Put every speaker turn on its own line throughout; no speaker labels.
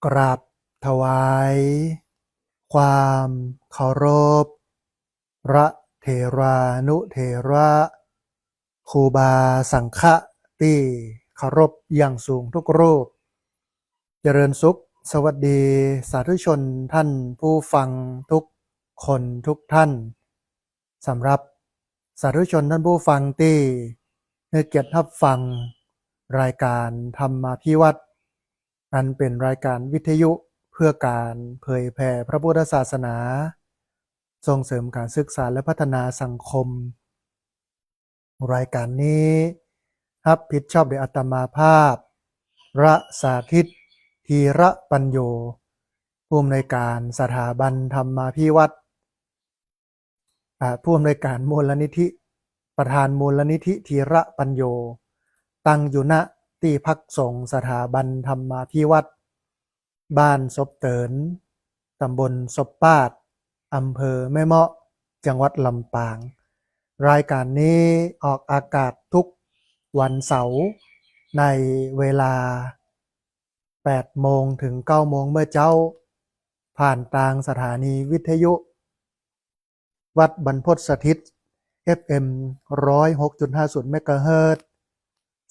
กราบถวายความเคารพพระเถรานุเถระครูบาสังฆะที่เคารพอย่างสูงทุกรูปเจริญสุขสวัสดีสาธุชนท่านผู้ฟังทุกคนทุกท่านสำหรับสาธุชนท่านผู้ฟังที่ให้เกียรติรับฟังรายการธรรมาภิวัตรอันเป็นรายการวิทยุเพื่อการเผยแผ่พระพุทธศาสนาส่งเสริมการศึกษาและพัฒนาสังคมรายการนี้รับผิดชอบโดยอาตมาภาพพระสาธิตธีระปัญโยผู้อำนวยการสถาบันธรรมาภิวัตรผู้อำนวยการมูลนิธิประธานมูลนิธิธีระปัญโยตั้งอยู่ณที่พักสงฆ์สถาบันธรรมาภิวัตรบ้านศพเตินตำบลศพปาดอำเภอแม่เมาะจังหวัดลำปางรายการนี้ออกอากาศทุกวันเสาร์ในเวลา8 โมงถึง 9 โมงเมื่อเจ้าผ่านทางสถานีวิทยุวัดบรรพตสถิต FM 106.50 เมกะเฮิรตซ์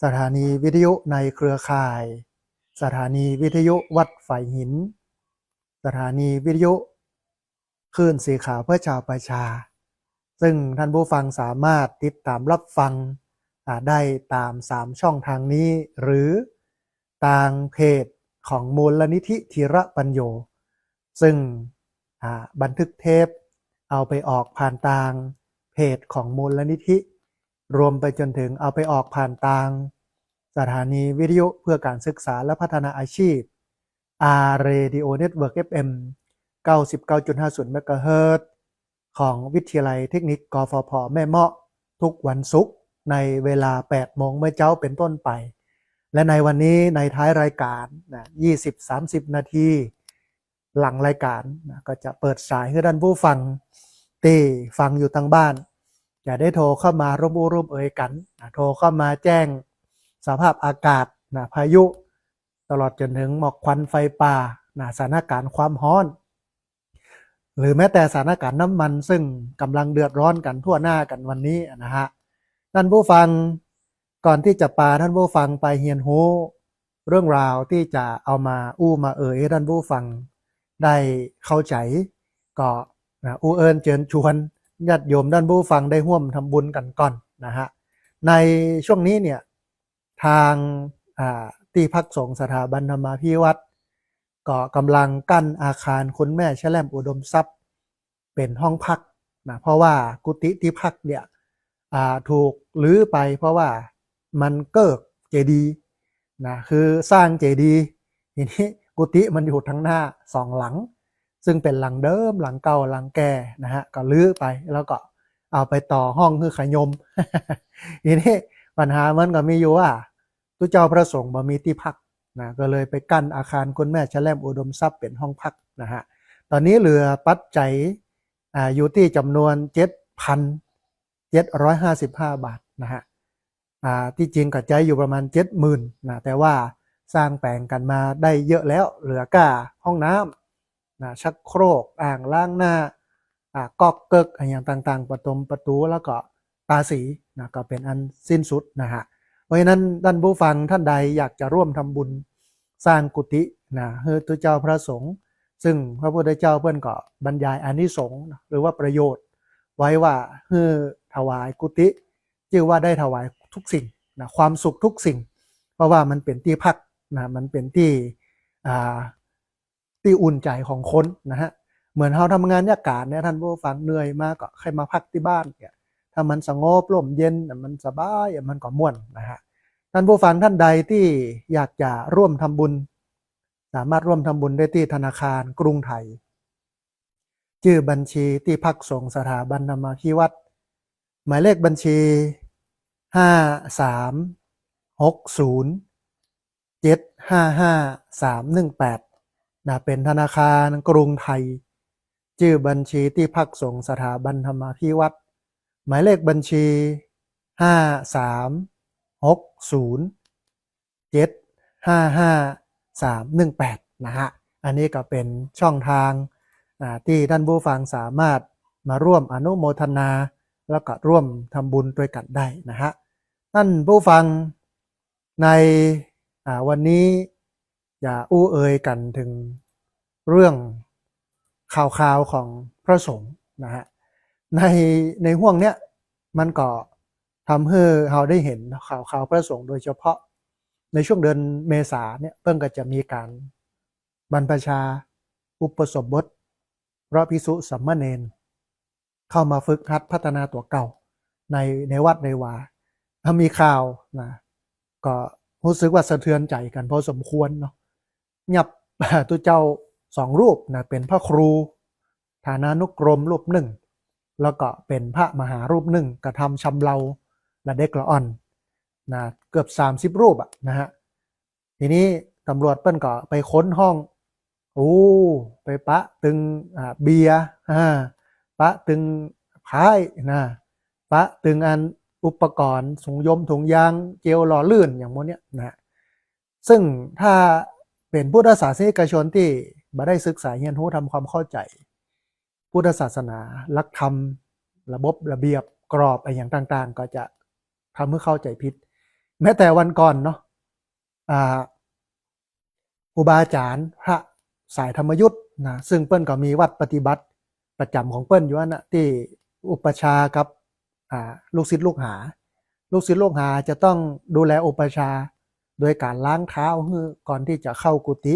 สถานีวิทยุในเครือข่ายสถานีวิทยุวัดฝ่ายหินสถานีวิทยุคลื่นสีขาวเพื่อชาวประชาซึ่งท่านผู้ฟังสามารถติดตามรับฟังได้ตาม3ช่องทางนี้หรือทางเพจของมูลนิธิธีระปัญโยซึ่งบันทึกเทปเอาไปออกผ่านทางเพจของมูลนิธิรวมไปจนถึงเอาไปออกผ่านทางสถานีวิทยุเพื่อการศึกษาและพัฒนาอาชีพ R Radio Network FM 99.50 เมกะเฮิรตซ์ของวิทยาลัยเทคนิคกฟผ.แม่เมาะทุกวันศุกร์ในเวลา 8 โมงเมื่อเช้าเป็นต้นไปและในวันนี้ในท้ายรายการ20-30 นาทีหลังรายการก็จะเปิดสายให้ท่านผู้ฟังที่ฟังอยู่ทางบ้านจะได้โทรเข้ามาร่วมอู้ร่วมเอ่ยกันโทรเข้ามาแจ้งสภาพอากาศพายุตลอดจนถึงหมอกควันไฟป่าสถานการณ์ความร้อนหรือแม้แต่สถานการณ์น้ำมันซึ่งกำลังเดือดร้อนกันทั่วหน้ากันวันนี้นะฮะท่านผู้ฟังก่อนที่จะพาท่านผู้ฟังไปเฮียนฮู้เรื่องราวที่จะเอามาอู้มาเอ่ยให้ท่านผู้ฟังได้เข้าใจก็อู้เอิญเชิญชวนญาติโยมท่านผู้ฟังได้ร่วมทำบุญกันก่อนนะฮะในช่วงนี้เนี่ยทางที่พักสงฆ์สถาบันธรรมาภิวัตรก็กำลังกั้นอาคารคุณแม่แชล่มอุดมทรัพย์เป็นห้องพักนะเพราะว่ากุฏิที่พักเนี่ยถูกรื้อไปเพราะว่ามันเกิดเจดีย์นะคือสร้างเจดีย์ทีนี้กุฏิมันอยู่ทั้งหน้า2 หลังซึ่งเป็นหลังเดิมหลังเก่าหลังแก่นะฮะก็รื้อไปแล้วก็เอาไปต่อห้องคือขยม ทีนี้ปัญหามันก็มีอยู่ว่าตุเจ้าพระสงฆ์บ่มีที่พักนะก็เลยไปกั้นอาคารคุณแม่แชล่มอุดมทรัพย์เป็นห้องพักนะฮะตอนนี้เหลือปัจจัยอยู่ที่จำนวน 7,755 บาทนะฮะที่จริงก็ใจอยู่ประมาณ 70,000 นะแต่ว่าสร้างแปลงกันมาได้เยอะแล้วเหลือก้าห้องน้ำนะชักโครกอ่างล้างหน้าก๊อกเกิกอย่างต่างๆประตูแล้วก็ตาสีนะก็เป็นอันสิ้นสุดนะฮะเพราะฉะนั้นท่านผู้ฟังท่านใดอยากจะร่วมทำบุญสร้างกุฏินะให้พระเจ้าพระสงฆ์ซึ่งพระพุทธเจ้าเพื่อนก็บรรยายอานิสงส์หรือว่าประโยชน์ไว้ว่าให้ถวายกุฏิชื่อว่าได้ถวายทุกสิ่งนะความสุขทุกสิ่งเพราะว่ามันเป็นที่พักนะมันเป็นที่อุ่นใจของคนนะฮะเหมือนเราทำงานยากการเนี่ยท่านผู้ฟังเหนื่อยมากก็ใครมาพักที่บ้านเนี่ยถ้ามันสงบร่มเย็นมันสบายมันก็ม่วนนะฮะท่านผู้ฟังท่านใดที่อยากจะร่วมทำบุญสามารถร่วมทำบุญได้ที่ธนาคารกรุงไทยชื่อบัญชีที่พักสงฆ์สถาบันธรรมาภิวัตรหมายเลขบัญชี5360755318นะเป็นธนาคารกรุงไทยชื่อบัญชีที่พักสงฆ์สถาบันธรรมาภิวัตรหมายเลขบัญชี5360755318 นะฮะอันนี้ก็เป็นช่องทางที่ท่านผู้ฟังสามารถมาร่วมอนุโมทนาแล้วก็ร่วมทำบุญด้วยกันได้นะฮะท่านผู้ฟังในวันนี้อย่าอู้เอ่ยกันถึงเรื่องข่าวของพระสงฆ์นะฮะในห่วงเนี้ยมันก็ทำให้เราได้เห็นข่าวพระสงฆ์โดยเฉพาะในช่วงเดือนเมษาเนี่ยเพิ่งก็จะมีการบรรพชาอุปสมบทพระภิกษุสามเณรเข้ามาฝึกหัดพัฒนาตัวเก่าในวัดในวาถ้ามีข่าวนะก็รู้สึกว่าสะเทือนใจกันพอสมควรเนาะยับตัวเจ้า2 รูปนะเป็นพระครูฐานานุกรมรูปหนึ่งแล้วก็เป็นพระมหารูปหนึ่งกระทำชำเราและเด็กละอ่อนนะเกือบ30 รูปนะฮะทีนี้ตำรวจเปิ้นก็ไปค้นห้องไปปะตึงเบียร์ปะตึงพายนะปะตึงอันอุปกรณ์ถุงยมถุงยางเจลหล่อลื่นอย่างพวกนี้นะซึ่งถ้าเป็นพุทธศาสนิกชนที่บ่ได้ศึกษาเรียนรู้ทำความเข้าใจพุทธศาสนาหลักธรรมระบบระเบียบกรอบอะไรอย่างต่างๆก็จะทำให้เข้าใจผิดแม้แต่วันก่อนเนาะครูบาอาจารย์พระสายธรรมยุทธ์นะซึ่งเปิ้นก็มีวัดปฏิบัติประจำของเปิ้นอยู่นะที่อุปชากับลูกศิษย์ลูกหาจะต้องดูแลอุปชาโดยการล้างเท้าก่อนที่จะเข้ากุฏิ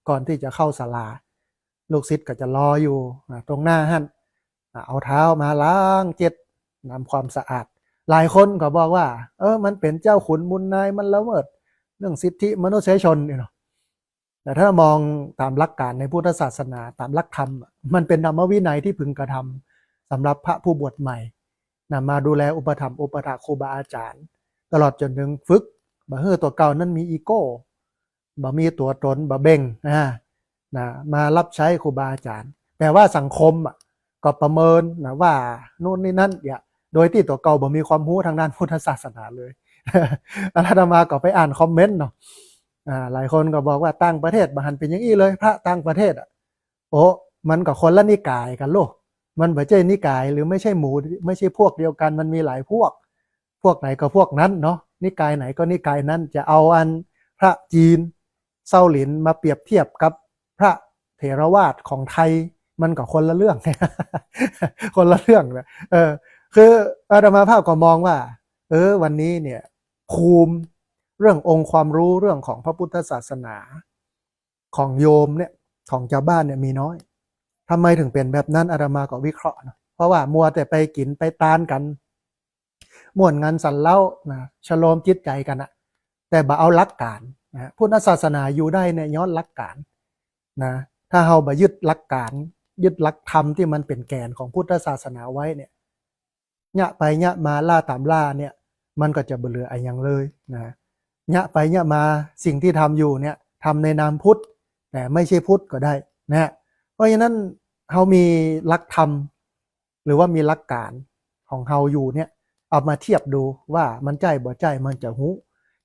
ก่อนที่จะเข้าศาลาลูกศิษย์ก็จะรออยู่ตรงหน้าหั่นเอาเท้ามาล้างเจ็ดนำความสะอาดหลายคนก็บอกว่ามันเป็นเจ้าขุนมูลนายมันละเมิดเรื่องสิทธิมนุษยชนเนาะแต่ถ้ามองตามหลักการในพุทธศาสนาตามหลักธรรมมันเป็นธรรมวินัยที่พึงกระทำสำหรับพระผู้บวชใหม่มาดูแลอุปถัมภ์อุปถากครูบาอาจารย์ตลอดจนถึงฝึกบ่ให้ตัวเก่านั้นมีอีโก้บ่มีตัวตนบ่เบ่งมารับใช้ครูบาอาจารย์แต่ว่าสังคมก็ประเมินว่านู่นนี่นั่นโดยที่ตัวเก่าบ่มีความรู้ทางด้านพุทธศาสนาเลยอาตมาก็ไปอ่านคอมเมนต์เนาะหลายคนก็บอกว่าต่างประเทศบ่หันเป็นอย่างนี้เลยพระต่างประเทศมันก็คนละนิกายกันโลกมันไม่ใช่นิกายหรือไม่ใช่หมู่ไม่ใช่พวกเดียวกันมันมีหลายพวกไหนก็พวกนั้นเนาะนิกายไหนก็นิกายนั้นจะเอาอันพระจีนเซาหลินมาเปรียบเทียบกับพระเถรวาทของไทยมันก็คนละเรื่อง คนละเรื่องนะคืออาตมาภาพก็มองว่าวันนี้เนี่ยภูมิเรื่ององค์ความรู้เรื่องของพระพุทธศาสนาของโยมเนี่ยของชาวบ้านเนี่ยมีน้อยทำไมถึงเป็นแบบนั้นอาตมาก็วิเคราะห์นะเพราะว่ามัวแต่ไปกินไปตานกันม่วนงานสันเล่านะฉโลมจิตใจกันแต่บ่เอาหลักการนะพุทธศาสนาอยู่ได้เนี่ยย้อนหลักการนะถ้าเราบ่ยึดหลักการยึดหลักธรรมที่มันเป็นแกนของพุทธศาสนาไว้เนี่ยเนี่ยไปเนี่ยมาล่าตามล่าเนี่ยมันก็จะเบื่ออะไรอย่างเลยนะเนี่ยไปเนี่ยมาสิ่งที่ทำอยู่เนี่ยทำในนามพุทธแต่ไม่ใช่พุทธก็ได้นะเพราะฉะนั้นเรามีหลักธรรมหรือว่ามีหลักการของเราอยู่เนี่ยเอามาเทียบดูว่ามันใจบ่ใจมันจะหู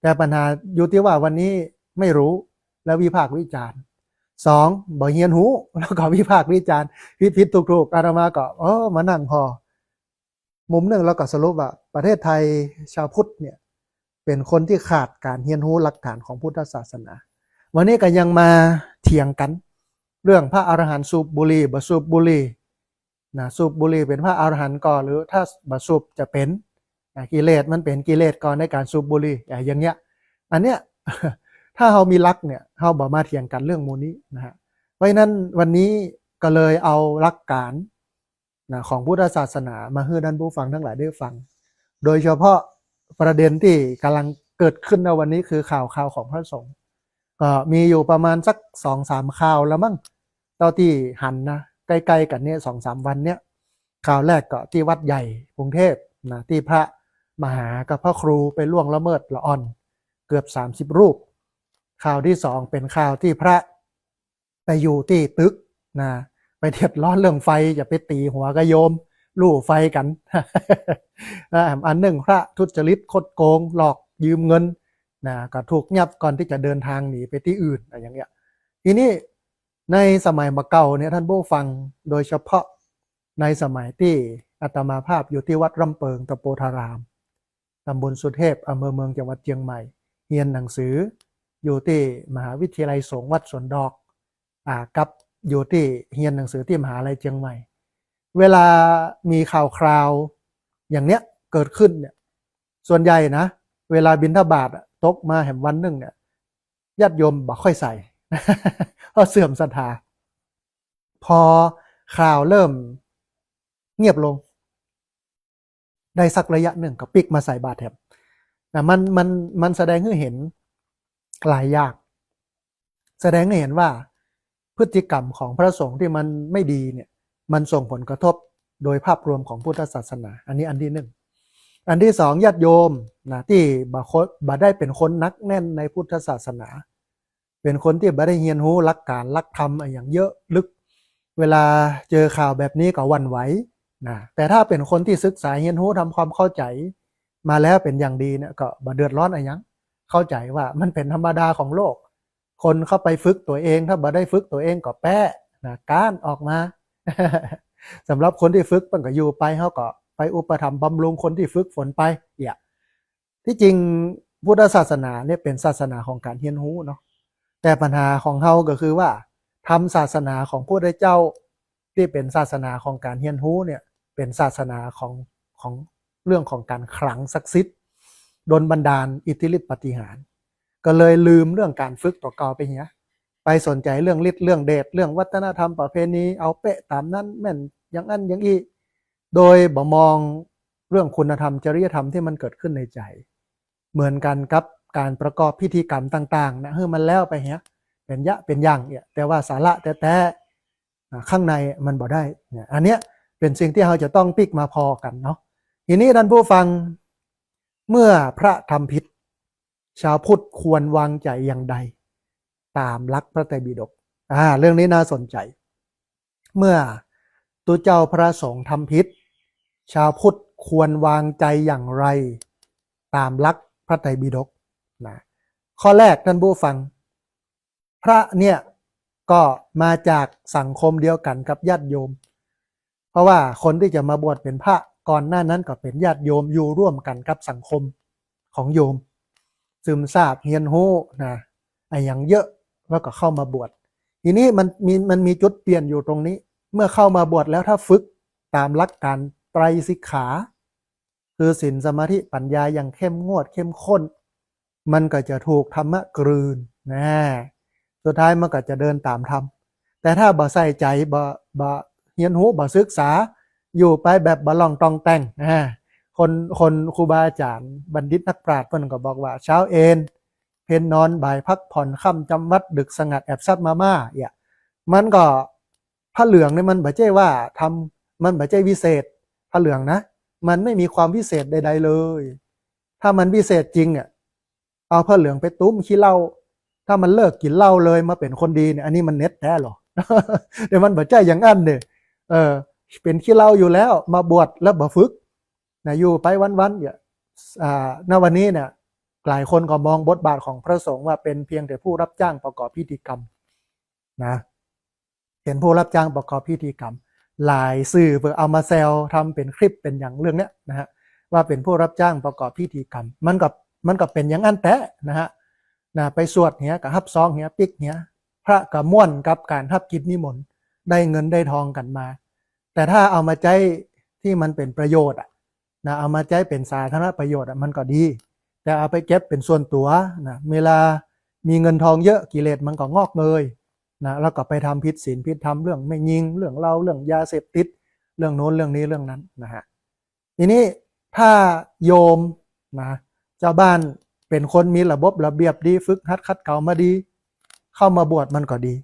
แต่ปัญหาอยู่ที่ว่าวันนี้ไม่รู้แล้ววิพากษ์วิจารณ์2บ่เฮียนหูแล้วก็วิพากษ์วิจารณ์ผิดถูกอาตมาก็มานั่งพอมุมหนึ่งแล้วก็สรุปว่าประเทศไทยชาวพุทธเนี่ยเป็นคนที่ขาดการเฮียนหูหลักฐานของพุทธศาสนาวันนี้ก็ยังมาเถียงกันเรื่องพระอรหันต์สูบบุหรี่บ่สูบบุหรี่นะสูบบุหรี่เป็นพระอรหันต์ก่อนหรือถ้าบ่สูบจะเป็นกิเลสมันเป็นกิเลสก่อนในการสูบบุหรี่อย่างเงี้ยอันเนี้ยถ้าเรามีหลักเนี่ยเราบ่มาเถียงกันเรื่องมูนี้นะฮะเพราะฉะนั้นวันนี้ก็เลยเอาหลักการของพุทธศาสนามาให้ท่านผู้ฟังทั้งหลายได้ฟังโดยเฉพาะประเด็นที่กำลังเกิดขึ้นในวันนี้คือข่าวของพระสงฆ์ก็มีอยู่ประมาณสัก 2-3 ข่าวแล้วมั้งเท่าที่หันนะใกล้ๆกันเนี่ย 2-3 วันเนี่ยข่าวแรกก็ที่วัดใหญ่กรุงเทพนะที่พระมหากับพระครูไปล่วงละเมิดละอ่อนเกือบ30 รูปข่าวที่2เป็นข่าวที่พระไปอยู่ที่ตึกนะไปเดือดร้อนเรื่องไฟจะไปตีหัวกระโยมลู่ไฟกัน อันหนึ่งพระทุจริตคดโกงหลอกยืมเงินนะก็ถูกยับก่อนที่จะเดินทางหนีไปที่อื่นอะไรอย่างเงี้ยทีนี้ ในสมัยมะเก่าเนี่ยท่านผู้ฟังโดยเฉพาะในสมัยที่อาตมาภาพอยู่ที่วัดร่ำเปิงตะโปธารามตำบลสุเทพอำเภอเมืองจังหวัดเชียงใหม่เรียนหนังสืออยู่ที่มหาวิทยาลัยสงฆ์วัดสวนดอกกับอยู่ที่เรียนหนังสือที่มหาลัยเชียงใหม่เวลามีข่าวคราวอย่างเนี้ยเกิดขึ้นเนี่ยส่วนใหญ่นะเวลาบิณฑบาตตกมาแห่งวันหนึ่งเนี่ยญาติโยมบ่ค่อยใส่ เพราะเสื่อมศรัทธาพอข่าวเริ่มเงียบลงได้สักระยะหนึ่งก็ปิกมาใส่บาตรแถมนะมันแสดงให้เห็นหลายอย่างแสดงให้เห็นว่าพฤติกรรมของพระสงฆ์ที่มันไม่ดีเนี่ยมันส่งผลกระทบโดยภาพรวมของพุทธศาสนาอันนี้อันที่หนึ่งอันที่สองญาติโยมนะที่บ่ได้เป็นคนนักแน่นในพุทธศาสนาเป็นคนที่บ่ได้เรียนรู้หลักการหลักธรรมอย่างเยอะลึกเวลาเจอข่าวแบบนี้ก็หวั่นไหวนะแต่ถ้าเป็นคนที่ศึกษาเรียนรู้ทำความเข้าใจมาแล้วเป็นอย่างดีเนี่ยก็บ่เดือดร้อนอะไรยังเข้าใจว่ามันเป็นธรรมดาของโลกคนเข้าไปฝึกตัวเองถ้าบ่ได้ฝึกตัวเองก็แป้นะก้านออกมา สำหรับคนที่ฝึกมันก็อยู่ไปเขาก็ไปอุปถัมภ์บำรุงคนที่ฝึกฝนไปที่จริงพุทธศาสนาเนี่ยเป็นศาสนาของการเรียนรู้เนาะแต่ปัญหาของเขาก็คือว่าทำศาสนาของพระพุทธเจ้าที่เป็นศาสนาของการเรียนรู้เนี่ยเป็นศาสนาของเรื่องของการขลังศักดิ์สิทธิ์ดลบันดาลอิทธิฤทธิปาฏิหาริย์ก็เลยลืมเรื่องการฝึกต่อเก่าไปเนี้ยไปสนใจเรื่องฤทธิ์เรื่องเดชเรื่องวัฒนธรรมประเพณีเอาเป๊ะตามนั้นแม่นอย่างนั้นอย่างอีโดยบ่มองเรื่องคุณธรรมจริยธรรมที่มันเกิดขึ้นในใจเหมือนกันกับการประกอบพิธีกรรมต่างๆนะมันแล้วไปเนี้ยเป็นเป็นอย่างเนี่ยแต่ว่าสาระแต่ข้างในมันบ่ได้เนี่ยอันเนี้ยเป็นสิ่งที่เราจะต้องปิกมาพอกันเนาะทีนี้ท่านผู้ฟังเมื่อพระทำผิดชาวพุทธควรวางใจอย่างใดตามหลักพระไตรปิฎกเรื่องนี้น่าสนใจเมื่อตัวเจ้าพระสงฆ์ทำผิดชาวพุทธควรวางใจอย่างไรตามหลักพระไตรปิฎกนะข้อแรกท่านผู้ฟังพระเนี่ยก็มาจากสังคมเดียวกันกับญาติโยมเพราะว่าคนที่จะมาบวชเป็นพระก่อนหน้านั้นก็เป็นญาติโยมอยู่ร่วมกันกับสังคมของโยมซึมซาบเฮียนโฮนะอย่างเยอะแล้วก็เข้ามาบวชทีนี้มันมีจุดเปลี่ยนอยู่ตรงนี้เมื่อเข้ามาบวชแล้วถ้าฝึกตามหลักการไตรสิกขาคือศีลสมาธิปัญญาอย่างเข้มงวดเข้มข้นมันก็จะถูกธรรมะกลืนนะสุดท้ายมันก็จะเดินตามธรรมแต่ถ้าบ่ใส่ใจบ่เฮียนหูบ่ศึกษาอยู่ไปแบบบ่ลองตองแต่งคนครูบาอาจารย์บัณฑิตนักปราชญ์เพิ่นก็บอกว่าเช้าเอนเพนนอนบ่ายพักผ่อนค่ำจำวัดดึกสงัดแอบซัดมาม่ามันก็ผ้าเหลืองเนี่ยมันบ่ใช่ว่าทำมันบ่ใช่วิเศษผ้าเหลืองนะมันไม่มีความวิเศษใดๆเลยถ้ามันวิเศษจริงเอาผ้าเหลืองไปตุ้มขี้เหล้าถ้ามันเลิกกินเหล้าเลยมาเป็นคนดีเนี่ยอันนี้มันเน็ตแท้หรอ เดี๋ยวมันบ่ใช่อย่างนั้นเนี่ยเป็นขี้เหล้าอยู่แล้วมาบวชแล้วบ่ฝึกนะอยู่ไปวันณวันนี้เนี่ยหลายคนก็มองบทบาทของพระสงฆ์ว่าเป็นเพียงแต่ผู้รับจ้างประกอบพิธีกรรมนะเป็นผู้รับจ้างประกอบพิธีกรรมหลายสื่อเพื่อเอามาแซวทำเป็นคลิปเป็นอย่างเรื่องเนี้ยนะฮะว่าเป็นผู้รับจ้างประกอบพิธีกรรมมันก็เป็นอย่างนั้นแต่นะฮะไปสวดเนี้ยกับฮับซองเนี้ยปิกเนี้ยพระกับม่วนกับการฮับกิจนิมนต์ได้เงินได้ทองกันมาแต่ถ้าเอามาใช้ที่มันเป็นประโยชน์นะเอามาใช้เป็นสาธารณประโยชน์มันก็ดีแต่เอาไปเก็บเป็นส่วนตัวนะเวลามีเงินทองเยอะกิเลสมันก็งอกเงยนะแล้วก็ไปทำผิดศีลผิดธรรมเรื่องไม่ยิงเรื่องเล่าเรื่องยาเสพติดเรื่องโน้นเรื่องนี้เรื่องนั้นนะฮะทีนี้ถ้าโยมนะเจ้าบ้านเป็นคนมีระบบระเบียบดีฝึกหัดคัดเกลามาดีเข้ามาบวชมันก็ดี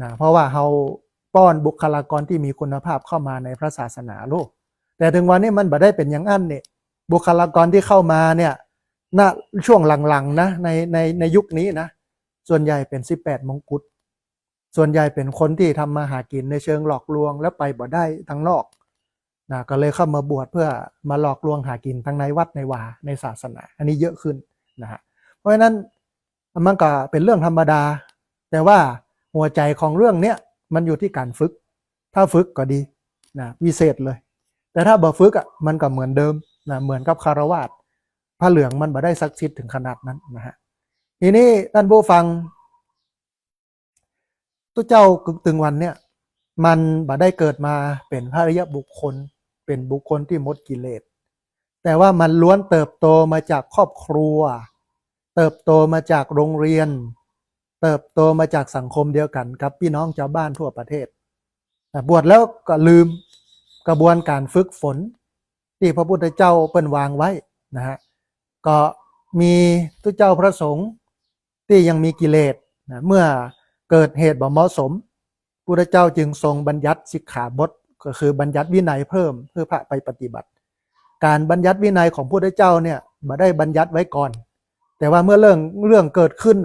นะเพราะว่าเราป้อนบุคลากรที่มีคุณภาพเข้ามาในพระศาสนาโลกแต่ถึงวันนี้มันบ่ได้เป็นอย่างนั้นเนี่ยบุคลากรที่เข้ามาเนี่ยณช่วงหลังๆนะในยุคนี้นะส่วนใหญ่เป็น18มงกุฎส่วนใหญ่เป็นคนที่ทำมาหากินในเชิงหลอกลวงแล้วไปบ่ได้ทั้งนอกนะก็เลยเข้ามาบวชเพื่อมาหลอกลวงหากินทั้งในวัดในวาในศาสนาอันนี้เยอะขึ้นนะฮะเพราะฉะนั้นมันก็เป็นเรื่องธรรมดาแต่ว่า หัวใจของเรื่องเนี้ยมันอยู่ที่การฝึกถ้าฝึกก็ดีนะวิเศษเลยแต่ถ้าบ่ฝึกอ่ะมันก็เหมือนเดิมนะเหมือนกับคารวาสผ้าเหลืองมันบ่ได้ศักดิ์สิทธิ์ถึงขนาดนั้นนะฮะทีนี้ท่านผู้ฟังตัวเจ้ากึกตึงวันเนี่ยมันบ่ได้เกิดมาเป็นพระอริยบุคคลเป็นบุคคลที่หมดกิเลสแต่ว่ามันล้วนเติบโตมาจากครอบครัวเติบโตมาจากโรงเรียนเติบโตมาจากสังคมเดียวกันกับพี่น้องชาวบ้านทั่วประเทศบวชแล้วก็ลืมกระบวนการฝึกฝนที่พระพุทธเจ้าเปิ้นวางไว้นะฮะก็มีทุกเจ้าพระสงฆ์ที่ยังมีกิเลสนะเมื่อเกิดเหตุบ่เหมาะสมพุทธเจ้าจึงทรงบัญญัติสิกขาบทก็คือบัญญัติวินัยเพิ่มเพื่อพระไปปฏิบัติการบัญญัติวินัยของพุทธเจ้าเนี่ยบ่ได้บัญญัติไว้ก่อนแต่ว่าเมื่อเรื่องเกิดขึ้น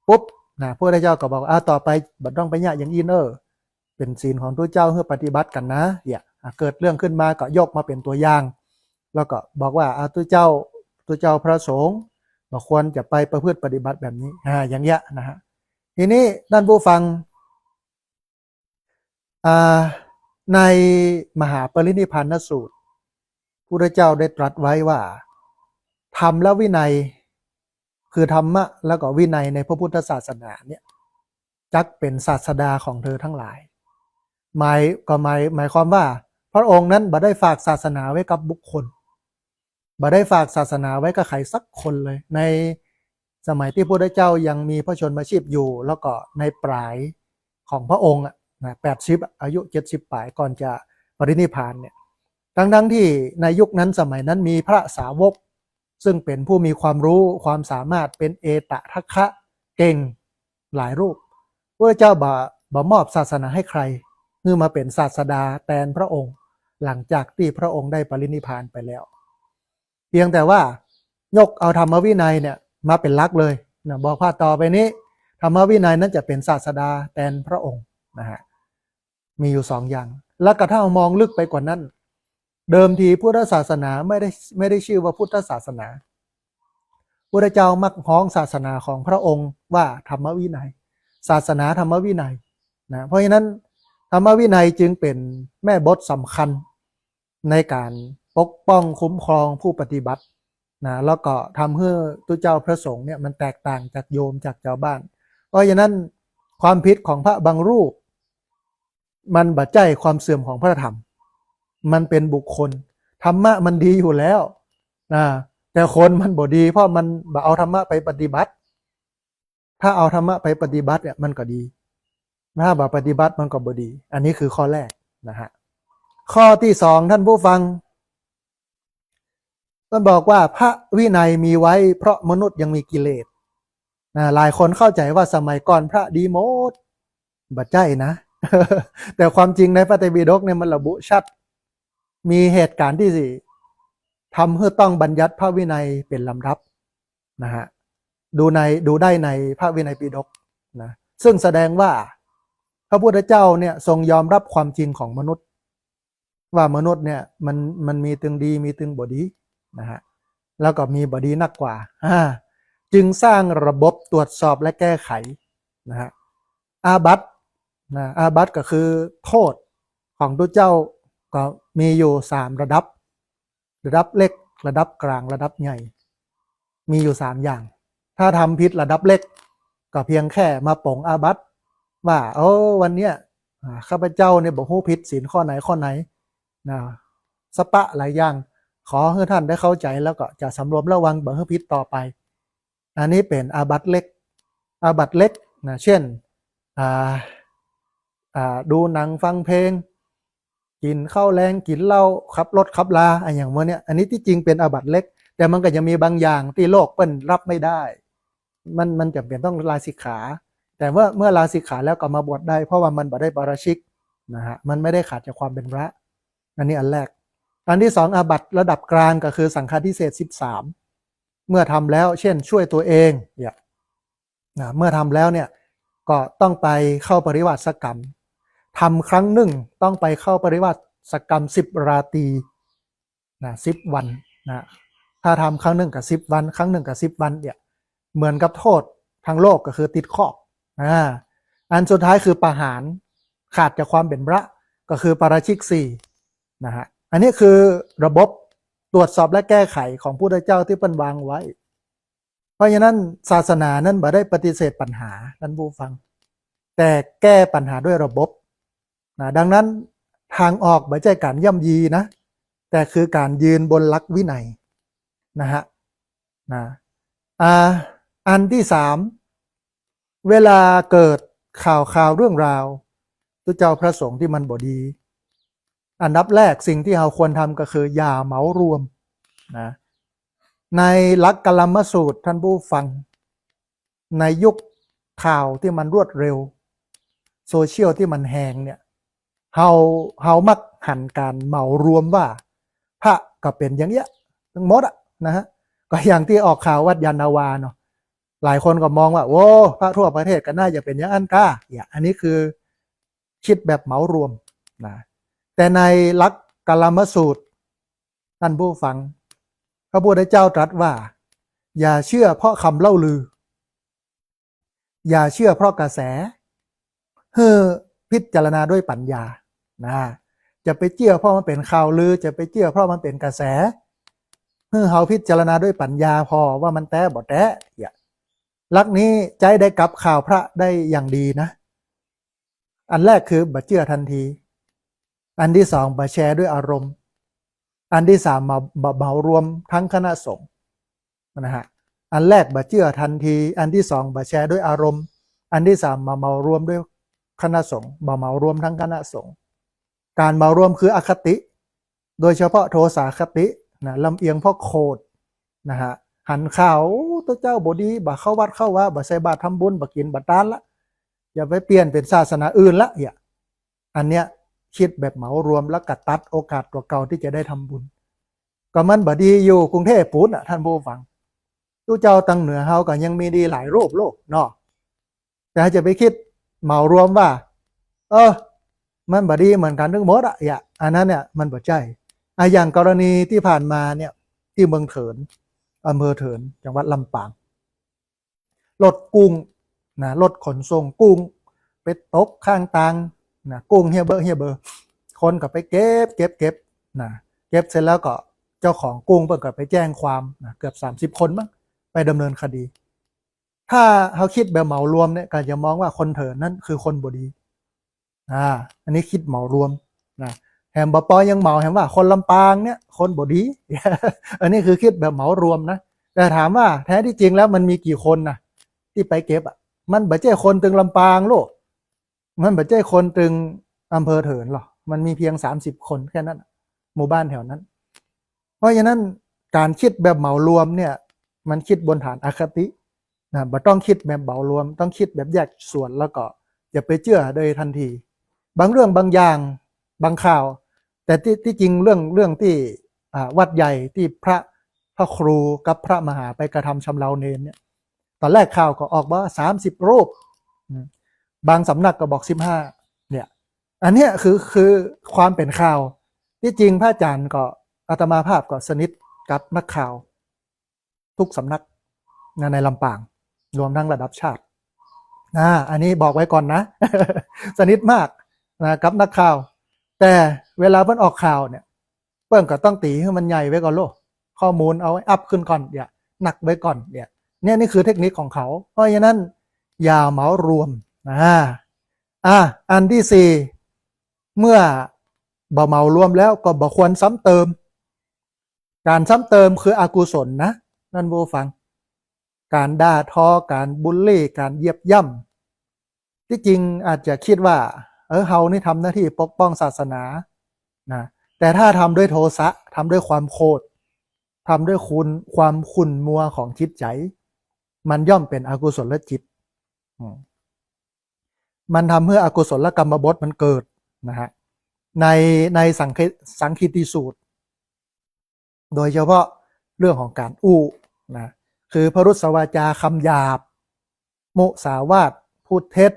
ปุ๊บนะพระพุทธเจ้าก็บอกต่อไปบ่ต้องไปเนี่ยอย่างอินเป็นศีลของตัวเจ้าเพื่อปฏิบัติกันนะเนี่ยเกิดเรื่องขึ้นมาก็ยกมาเป็นตัวอย่างแล้วก็บอกว่าตัวเจ้าพระสงฆ์บอกควรจะไปประพฤติปฏิบัติแบบนี้อย่างเงี้ยนะฮะทีนี้ท่านผู้ฟังในมหาปรินิพพานสูตรพุทธเจ้าได้ตรัสไว้ว่าธรรมและวินัยคือธรรมะแล้วก็วินัยในพระพุทธศาสนาเนี่ยจักเป็นศาสดาของเธอทั้งหลายหมายความว่าพระองค์นั้นบ่ได้ฝากศาสนาไว้กับบุคคลบ่ได้ฝากศาสนาไว้กับใครสักคนเลยในสมัยที่พระพุทธเจ้ายังมีพระชนมาชีพอยู่แล้วก็ในปลายของพระองค์80อายุ70ปลายก่อนจะปรินิพพานเนี่ยทั้งที่ในยุคนั้นสมัยนั้นมีพระสาวกซึ่งเป็นผู้มีความรู้ความสามารถเป็นเอตทัคคะเก่งหลายรูปพระเจ้าบ่มอบศาสนาให้ใครเพื่อมาเป็นศาสดาแทนพระองค์หลังจากที่พระองค์ได้ปรินิพพานไปแล้วเพียงแต่ว่ายกเอาธรรมวินัยเนี่ยมาเป็นหลักเลยนะบอกว่าต่อไปนี้ธรรมวินัยนั้นจะเป็นศาสดาแทนพระองค์นะฮะมีอยู่2อย่างแล้วก็ถ้ามองลึกไปกว่านั้นเดิมทีพุทธศาสนาไม่ได้ชื่อว่าพุทธศาสนาพุทธเจ้ามักฮ้องศาสนาของพระองค์ว่าธรรมวินัยศาสนาธรรมวินัยนะเพราะฉะนั้นธรรมวินัยจึงเป็นแม่บทสำคัญในการปกป้องคุ้มครองผู้ปฏิบัตินะแล้วก็ทำให้ตัวเจ้าพระสงฆ์เนี่ยมันแตกต่างจากโยมจากชาวบ้านเพราะฉะนั้นความผิดของพระบางรูปมันบัดใจความเสื่อมของพระธรรมมันเป็นบุคคลธรรมะมันดีอยู่แล้วนะแต่คนมันบ่ดีเพราะมันบ่เอาธรรมะไปปฏิบัติถ้าเอาธรรมะไปปฏิบัติเนี่ยมันก็ดีถ้าบ่ปฏิบัติมันก็บ่ดีอันนี้คือข้อแรกนะฮะข้อที่2ท่านผู้ฟังท่านบอกว่าพระวินัยมีไว้เพราะมนุษย์ยังมีกิเลสหลายคนเข้าใจว่าสมัยก่อนพระดีหมดบัดใจนะ แต่ความจริงในพระไตรปิฎกเนี่ยมันระบุชัดมีเหตุการณ์ที่ทำให้ต้องบัญญัติพระวินัยเป็นลำดับนะฮะดูได้ในพระวินัยปิฎกนะซึ่งแสดงว่าพระพุทธเจ้าเนี่ยทรงยอมรับความจริงของมนุษย์ว่ามนุษย์เนี่ยมันมีตึงดีมีตึงบ่ดีนะฮะแล้วก็มีบ่ดีนักกว่าจึงสร้างระบบตรวจสอบและแก้ไขนะฮะอาบัติอาบัติก็คือโทษของตัวเจ้าก็มีอยู่3ระดับเล็กระดับกลางระดับใหญ่มีอยู่3อย่างถ้าทำผิดระดับเล็กก็เพียงแค่มาปลงอาบัติว่าวันเนี้ยข้าพเจ้าเนี่ยบ่ฮู้ผิดศีลข้อไหนนะสปะหลายอย่างขอให้ท่านได้เข้าใจแล้วก็จะสำรวมระวังบ่ให้ผิดต่อไปอันนี้เป็นอาบัติเล็กนะเช่นดูหนังฟังเพลงกินข้าวแรงกินเหล้าขับรถขับลาอย่างเนี้ยอันนี้ที่จริงเป็นอาบัติเล็กแต่มันก็ยังมีบางอย่างที่โลกเปิ้นรับไม่ได้มันจำเป็นต้องลาสิกขาแต่เมื่อลาสิกขาแล้วก็มาบวชได้เพราะว่ามันบ่ได้ปาราชิกนะฮะมันไม่ได้ขาดจากความเป็นพระอันนี้อันแรกอันที่2อาบัติระดับกลางก็คือสังฆาทิเศษ13เมื่อทำแล้วเช่นช่วยตัวเองเนี่ยเมื่อทำแล้วเนี่ยก็ต้องไปเข้าปริวาสกรรมทำครั้งหนึ่งต้องไปเข้าปริวาสกรรม10ราตรีนะ10วันนะถ้าทำครั้งหนึ่งกับ10วันครั้งหนึ่งกับ10วันเนี่ยเหมือนกับโทษทางโลกก็คือติดคุก อันสุดท้ายคือปหารขาดจากความเป็นพระก็คือปาราชิกสี่นะฮะอันนี้คือระบบตรวจสอบและแก้ไขของพุทธเจ้าที่เปิ้นวางไว้เพราะฉะนั้นศาสนานั้นบ่ได้ปฏิเสธปัญหาท่านผู้ฟังแต่แก้ปัญหาด้วยระบบนะดังนั้นทางออกไม่ใช่การย่ำยีนะแต่คือการยืนบนหลักวินัยนะฮะนะอันที่สามเวลาเกิดข่าวเรื่องราวตัวเจ้าพระสงฆ์ที่มันบ่ดีอันดับแรกสิ่งที่เราควรทำก็คืออย่าเหมารวมนะในหลักกลมสูตรท่านผู้ฟังในยุคข่าวที่มันรวดเร็วโซเชียลที่มันแหงเนี่ยเฮามักหันการเหมารวมว่าพระก็เป็นอย่างเงี้ยทั้งหมดอะนะฮะก็อย่างที่ออกข่าววัดยานนาวาเนาะหลายคนก็มองว่าโอ้พระทั่วประเทศก็น่าจะเป็นอย่างอันก้าอย่างอันนี้คือคิดแบบเหมารวมนะแต่ในหลักกลมสูตรท่านผู้ฟังพระพุทธเจ้าตรัสว่าอย่าเชื่อเพราะคำเล่าลืออย่าเชื่อเพราะกระแสพิจารณาด้วยปัญญานะจะไปเชื่อเพราะมันเป็นข่าวลือจะไปเชื่อเพราะมันเป็นกระแสเฮาพิจารณาด้วยปัญญาพอว่ามันแต้บ่แต้หลักนี้ใจได้กับข่าวพระได้อย่างดีนะอันแรกคือบ่เชื่อทันทีอันที่สองบ่แชร์ด้วยอารมณ์อันที่สามมาเหมารวมทั้งคณะสงฆ์นะฮะอันแรกบ่เชื่อทันทีอันที่สองบ่แชร์ด้วยอารมณ์อันที่สามมาเหมารวมด้วยคณะสงฆ์บ่เหมารวมทั้งคณะสงฆ์การเหมารวมคืออคติโดยเฉพาะโทสาคตินะลำเอียงเพราะโคดนะฮะหันข่าวตัวเจ้าบดีบ่เข้าวัดเข้าว่าบ่ใส่บาตรทำบุญบ่กินบ่ทานละอย่าไปเปลี่ยนเป็นศาสนาอื่นละอันเนี้ยคิดแบบเหมารวมแล้วกัดตัดโอกาสตัวเก่าที่จะได้ทำบุญก็มันบ่ดีอยู่กรุงเทพปุ้นท่านผู้ฟังตู้เจ้าตังเหนือเฮาก็ยังมีดีหลายรูปโลกเนาะแต่จะไปคิดเหมารวมว่ามันบ่ดีเหมือนกันทั้งหมดอันนั้นเนี่ยมันบ่ใช่อย่างกรณีที่ผ่านมาเนี่ยที่เมืองเถินอำเภอเถินจังหวัดลำปางรถกุ้งนะรถขนส่งกุ้งไปตกข้างทางนะกุ้งเฮียเบอร์คนก็ไปเก็บนะเก็บเสร็จแล้วก็เจ้าของกุ้งเพิ่นก็ไปแจ้งความนะเกือบ30คนมั้งไปดำเนินคดีถ้าเขาคิดแบบเหมารวมเนี่ยก็จะมองว่าคนเถินนั้นคือคนบ่ดีอันนี้คิดเหมารวมนะแถมบ่ปอยังเหมาแถมว่าคนลำปางเนี่ยคนบ่ดี อันนี้คือคิดแบบเหมารวมนะแต่ถามว่าแท้ที่จริงแล้วมันมีกี่คนนะที่ไปเก็บมันบ่ใช่คนตึงลำปางโลกมันบ่ใช่คนตึงอำเภอเถินหรอกมันมีเพียง30คนแค่นั้นหมู่บ้านแถวนั้นเพราะฉะนั้นการคิดแบบเหมารวมเนี่ยมันคิดบนฐานอคตินะบ่ต้องคิดแบบเหมารวมต้องคิดแบบแยกส่วนแล้วก็อย่าไปเชื่อโดยทันทีบางเรื่องบางอย่างบางข่าวแต่ที่จริงเรื่องที่วัดใหญ่ที่พระครูกับพระมหาไปกระทำชำเราเนรเนี่ยตอนแรกข่าวก็ออกว่า30รูปบางสำนักก็บอก15เนี่ยอันเนี้ยคือความเป็นข่าวที่จริงพระอาจารย์ก็อาตมาภาพก็สนิทกับนักข่าวทุกสำนักในลำปางรวมทั้งระดับชาติอันนี้บอกไว้ก่อนนะ สนิทมากนะกับนักข่าวแต่เวลาเพิ่นออกข่าวเนี่ยเพิ่นก็ต้องตีให้มันใหญ่ไว้ก่อนโลกข้อมูลเอาไว้อัพขึ้นก่อนหนักไว้ก่อนนี่คือเทคนิคของเขาเพราะฉะนั้นอย่าเหมารวมอันที่สี่เมื่อบ่เหมารวมแล้วก็บ่ควรซ้ำเติมการซ้ำเติมคืออกุศลนะนั่นผู้ฟังการด่าทอการบูลลี่การเหยียบย่ำที่จริงอาจจะคิดว่าเฮานี่ทำหน้าที่ปกป้องศาสนานะแต่ถ้าทำด้วยโทสะทำด้วยความโคตรทำด้วยความขุ่นมัวของจิตใจมันย่อมเป็นอกุศลจิตมันทำให้อกุศลกรรมบทมันเกิดนะฮะในสังคีติสูตรโดยเฉพาะเรื่องของการอู้นะคือพรุษวาจาคำหยาบมุสาวาทพูดเท็จ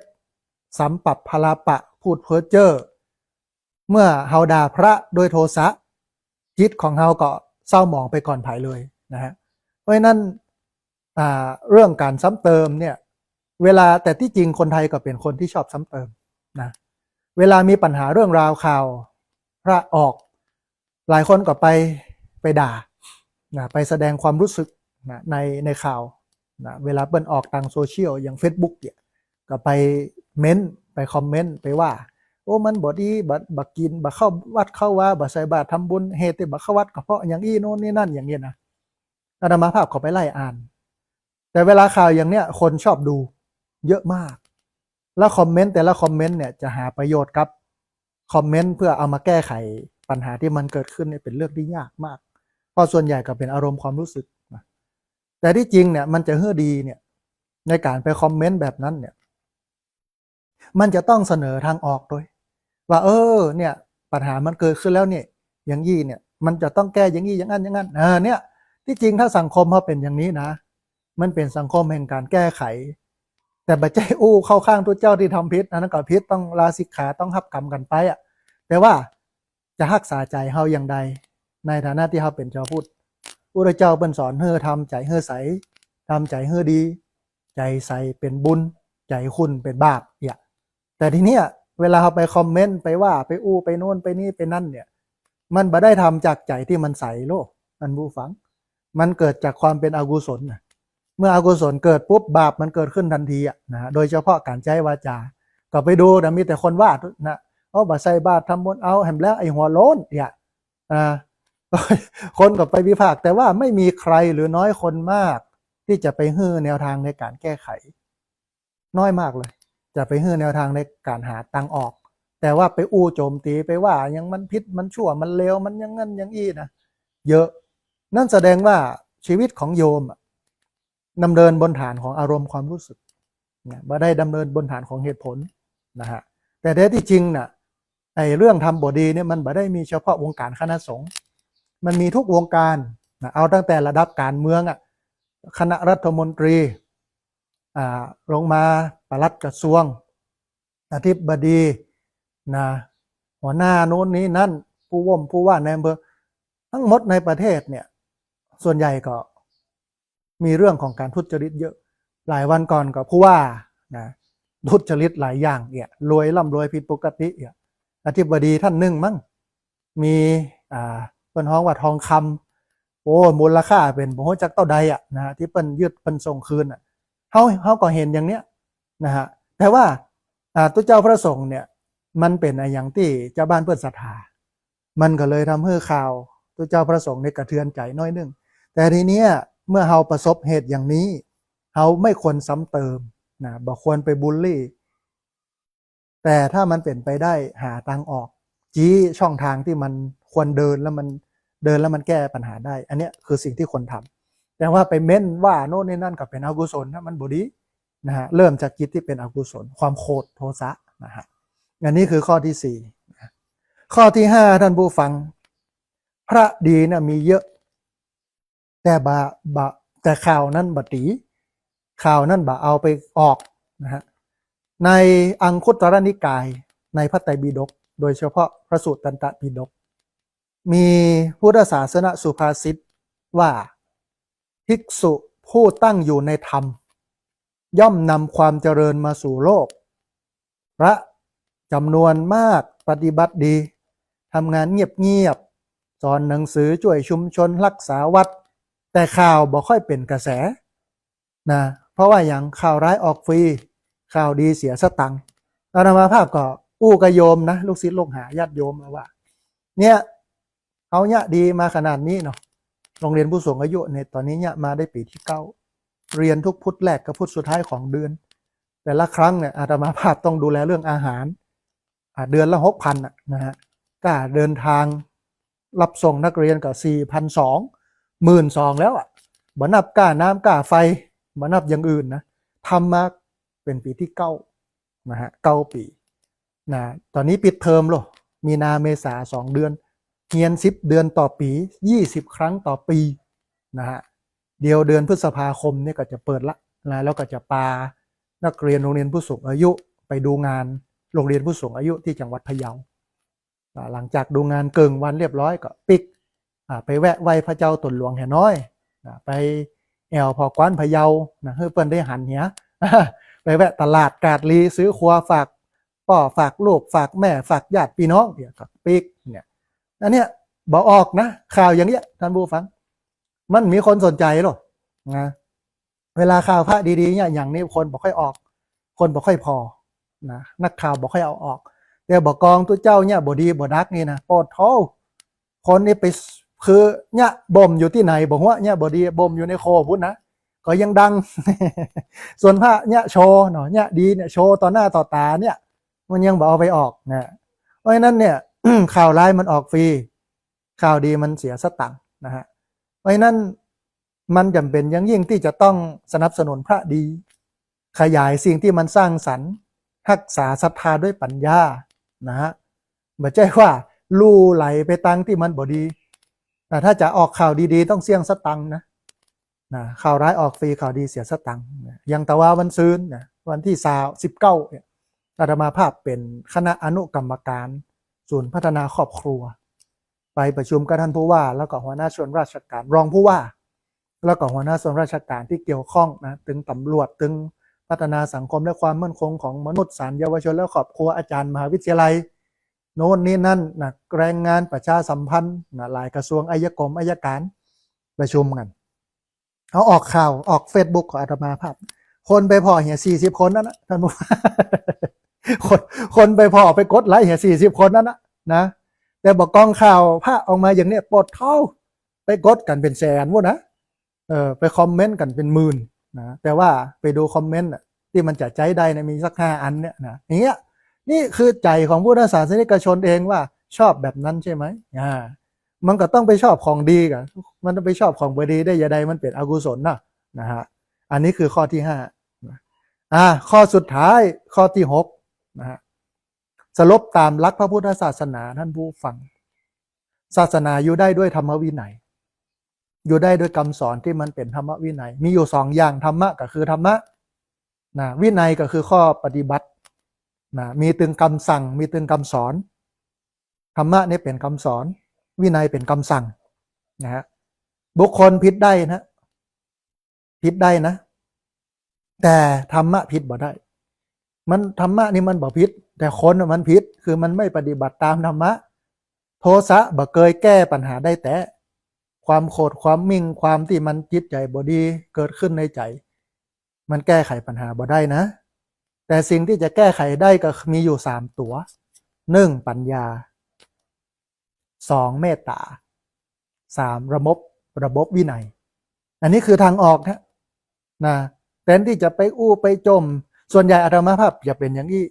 สัมปัปพลาปะพูดเพ้อเจ้อเมื่อเฮาด่าพระโดยโทสะจิตของเฮาก็เศร้าหมองไปก่อนภายเลยนะฮะเพราะฉะนั้นเรื่องการซ้ำเติมเนี่ย เวลาแต่ที่จริงคนไทยก็เป็นคนที่ชอบซ้ำเติมนะเวลามีปัญหาเรื่องราวข่าวพระออกหลายคนก็ไปด่านะไปแสดงความรู้สึกนะในข่าวนะเวลาเปิ้นออกทางโซเชียลอย่าง Facebook เนี่ยก็ไปเม้นไปคอมเมนต์ไปว่าโอ้มันบ่ดีบักกินบักเข้าวัดเข้าว่าบักใส่บาตรทำบุญเหตุที่บักเข้าวัดก็เพราะอย่างอี้โน่นนี่นั่นอย่างเงี้ยนะอาตมาภาพเขาไปไล่อ่าน แต่เวลาข่าวอย่างเนี้ยคนชอบดูเยอะมาก แล้วคอมเมนต์แต่ละคอมเมนต์เนี่ยจะหาประโยชน์ครับคอมเมนต์เพื่อเอามาแก้ไขปัญหาที่มันเกิดขึ้นเนี่ยเป็นเรื่องที่ยากมากเพราะส่วนใหญ่ก็เป็นอารมณ์ความรู้สึกนะแต่ที่จริงเนี่ยมันจะเฮือดีเนี่ยในการไปคอมเมนต์แบบนั้นเนี่ยมันจะต้องเสนอทางออกด้วยว่าเนี่ยปัญหามันเกิดขึ้นแล้วเนี่ยอย่างยี่เนี่ยมันจะต้องแก้อย่างนี้อย่างนั้นอย่างนั้นเนี่ยที่จริงถ้าสังคมเขาเป็นอย่างนี้นะมันเป็นสังคมแห่งการแก้ไขแต่บัจเจ้อู้เข้าข้างตัวเจ้าที่ทำพิษอันนั้นก็พิษต้องลาสิกขาต้องรับกรรมกันไปอ่ะแต่ว่าจะรักษาใจเฮาอย่างใดในฐานะที่เฮาเป็นชาวพุทธพระเจ้าเป็นสอนเฮอทำใจเฮอใสทำใจเฮอดีใจใสเป็นบุญใจคุณเป็นบาปเนี่ยแต่ทีเนี้ยเวลาเราไปคอมเมนต์ไปว่าไปอู้ไปโน่นไปนี่ไปนั่นเนี่ยมันบ่ได้ทำจากใจที่มันใสโลกมันผู้ฟังมันเกิดจากความเป็นอกุศลนะเมื่ออกุศลเกิดปุ๊บบาปมันเกิดขึ้นทันทีอ่ะนะโดยเฉพาะการใช้วาจาก็ไปดูนะมีแต่คนว่านะบ่ใส่บาตรทำบุญเอาแหมแล้วไอ้หัวโล้นเนี่ยคนก็ไปวิพากษ์แต่ว่าไม่มีใครหรือน้อยคนมากที่จะไปฮื้อแนวทางในการแก้ไขน้อยมากเลยจะไปฮื้อแนวทางในการหาทางออกแต่ว่าไปอู้โจมตีไปว่ายังมันพิษมันชั่วมันเลวมันยังงั้นยังอี้นะเยอะนั่นแสดงว่าชีวิตของโยมดำเนินบนฐานของอารมณ์ความรู้สึกนะไม่ได้ดำเนินบนฐานของเหตุผลนะฮะแต่แท้ที่จริงนะไอ้เรื่องทำบดีเนี่ยมันไม่ได้มีเฉพาะวงการคณะสงฆ์มันมีทุกวงการนะเอาตั้งแต่ระดับการเมืองคณะรัฐมนตรีลงมาปลัดกระทรวงอธิบดีนะหัวหน้าโน้นนี้นั่นผู้ว่าในอำเภอทั้งหมดในประเทศเนี่ยส่วนใหญ่ก็มีเรื่องของการทุจริตเยอะหลายวันก่อนก็ผู้ว่านะทุจริตหลายอย่างเนี่ยรวยร่ำรวยผิดปกติเนี่ยอธิบดีท่านหนึ่งมั้งมีเปิ้นฮ้องว่าทองคำโอ้มูลค่าเป็นโหจักเต้าใดนะที่เปิ้นยึดเปิ้นส่งคืนเขาก็เห็นอย่างเนี้ยนะฮะแต่ว่าตัวเจ้าพระสงฆ์เนี่ยมันเป็นอย่างที่เจ้าบ้านเปิ้นศรัทธามันก็เลยทำให้ข่าวตัวเจ้าพระสงฆ์ในกระเทือนใจน้อยนึงแต่ทีเนี้ยเมื่อเราประสบเหตุอย่างนี้เราไม่ควรซ้ำเติมนะบ่ควรไปบูลลี่แต่ถ้ามันเป็นไปได้หาทางออกจี้ช่องทางที่มันควรเดินแล้วมันแก้ปัญหาได้อันนี้คือสิ่งที่ควรทำแต่ว่าไปเม้นว่าโน่นนี่นั่นก็เป็นอกุศลนะมันบ่ดีนะฮะเริ่มจากจิตที่เป็นอกุศลความโกรธโทสะนะฮะอันนี้คือข้อที่4ข้อที่5ท่านผู้ฟังพระดีนะมีเยอะแต่ข่าวนั้นบตีข่าวนั้นเอาไปออกนะฮะในอังคุตรนิกายในพระไตรปิฎกโดยเฉพาะพระสูตรตันตปิฎกมีพุทธศาสนสุภาษิตว่าภิกษุผู้ตั้งอยู่ในธรรมย่อมนำความเจริญมาสู่โลกพระจำนวนมากปฏิบัติดีทำงานเงียบๆสอนหนังสือช่วยชุมชนรักษาวัดแต่ข่าวบ่ค่อยเป็นกระแสนะเพราะว่าอย่างข่าวร้ายออกฟรีข่าวดีเสียสตังค์อาตมาภาพก็อู้กระโยมนะลูกศิษย์ลูกหาญาติโยมว่าเนี่ยเขาเนี่ยดีมาขนาดนี้เนาะโรงเรียนผู้สูงอายุเนี่ยตอนนี้เนี่ยมาได้ปีที่9เรียนทุกพุธแรกกับพุธสุดท้ายของเดือนแต่ละครั้งเนี่ยอาตมาภาพต้องดูแลเรื่องอาหารเดือนละ 6,000 นะฮะก็เดินทางรับส่งนักเรียนก็ 4,200 12,000แล้วบ่นับค่าน้ำค่าไฟบ่นับอย่างอื่นนะทำมาเป็นปีที่9นะฮะ9 ปีนะตอนนี้ปิดเทอมหรอมีนาเมษา2 เดือนเรียน10 เดือนต่อปี20 ครั้งต่อปีนะฮะเดียวเดือนพฤษภาคมเนี่ยก็จะเปิดละนะแล้วก็จะพานักเรียนโรงเรียนผู้สูงอายุไปดูงานโรงเรียนผู้สูงอายุที่จังหวัดพะเยาหลังจากดูงานเกิงวันเรียบร้อยก็ปิกไปแวะไหว้พระเจ้าตนหลวงแห่น้อยไปแอวพอกว้านพะเยานะเพื่อเปิ้นได้หันเหี้ย ไปแวะตลาดกาดลีซื้อครัวฝากพ่อฝากลูกฝากแม่ฝากญาติพี่น้องเนี่ยกับปีกเนี่ยอันเนี้ยบอกออกนะข่าวอย่างเงี้ยท่านผู้ฟังมันมีคนสนใจหรอนะเวลาข่าวพระดีๆเนี่ยอย่างนี้คนบอกค่อยออกคนบอกค่อยพอนะนักข่าวบอกค่อยเอาออกแต่บอกกองตัวเจ้าเนี่ยบดีบดักนี่นะปอดท้อคนนี่ไปคือเนี่ยบ่มอยู่ที่ไหนบอกว่าเนี่ยบดีบ่มอยู่ในโคพุทธนะก็ยังดัง ส่วนพระเนี่ยโชว์เนาะเนี่ยดีเนี่ยโชว์ต่อหน้าต่อตาเนี่ยมันยังบอกเอาไปออกนะเพราะฉะนั้นเนี่ย ข่าวร้ายมันออกฟรีข่าวดีมันเสียสตังค์นะฮะเพราะฉะนั้นมันจำเป็นอย่างยิ่งที่จะต้องสนับสนุนพระดีขยายสิ่งที่มันสร้างสรรค์รักษาศรัทธาด้วยปัญญานะฮะไม่ใช่ว่าลู่ไหลไปตังที่มันบ่ดีแต่ถ้าจะออกข่าวดีๆต้องเสี่ยงสตังค์นะข่าวร้ายออกฟรีข่าวดีเสียสตังค์ยังแต่ว่าวันซื้นนะวันที่19เนี่ยอาตมาภาพเป็นคณะอนุกรรมการศูนย์พัฒนาครอบครัวไปประชุมกับท่านผู้ว่าแล้วก็หัวหน้าส่วนราชการรองผู้ว่าแล้วก็หัวหน้าส่วนราชการที่เกี่ยวข้องนะถึงตำรวจถึงพัฒนาสังคมและความมั่นคงของมนุษย์ศาลเยาวชนและครอบครัวอาจารย์มหาวิทยาลัยโน่นนี่นั่นนะแรงงานประชาสัมพันธ์นะหลายกระทรวงอัยการประชุมกันเอาออกข่าวออก Facebook ของอาตมาภาพคนไปพอเหี่ย40 คนนั่นนะท่านผู้คนไปพอไปกดไลค์เหี่ย40 คนนั่นนะแต่บอกกองข่าวภาพออกมาอย่างเนี้ยปวดเท้าไปกดกันเป็นแสนวะนะไปคอมเมนต์กันเป็นหมื่นนะแต่ว่าไปดูคอมเมนต์ที่มันจะใจได้นะมีสัก5 อันเนี่ยนะอย่างเงี้ยนี่คือใจของพุทธศาสนิกชนเองว่าชอบแบบนั้นใช่ไหมมันก็ต้องไปชอบของดีกันมันต้องไปชอบของบดีได้ยาใดมันเป็นอกุศลนะฮะอันนี้คือข้อที่5ข้อสุดท้ายข้อที่6นะฮะสรุปตามหลักพระพุทธศาสนาท่านผู้ฟังศาสนาอยู่ได้ด้วยธรรมวินัยอยู่ได้ด้วยคำสอนที่มันเป็นธรรมวินัยมีอยู่2 อย่างธรรมะก็คือธรรมะนะวินัยก็คือข้อปฏิบัตินะมีตึงคำสั่งมีตึงคำสอนธรรมะนี่เป็นคำสอนวินัยเป็นคำสั่งนะฮะบุคคลผิดได้นะผิดได้นะแต่ธรรมะผิดบ่ได้มันธรรมะนี่มันบ่ผิดแต่คนมันผิดคือมันไม่ปฏิบัติตามธรรมะโทสะบ่เคยแก้ปัญหาได้แต่ความโกรธความมิ่งความที่มันจิตใจบ่ดีเกิดขึ้นในใจมันแก้ไขปัญหาบ่ได้นะแต่สิ่งที่จะแก้ไขได้ก็มีอยู่3 ตัว1ปัญญา2เมตตา3ระบบวินัยอันนี้คือทางออกนะแทนที่จะไปอู้ไปจมส่วนใหญ่อาตมาภาพจะเป็นอย่างนี้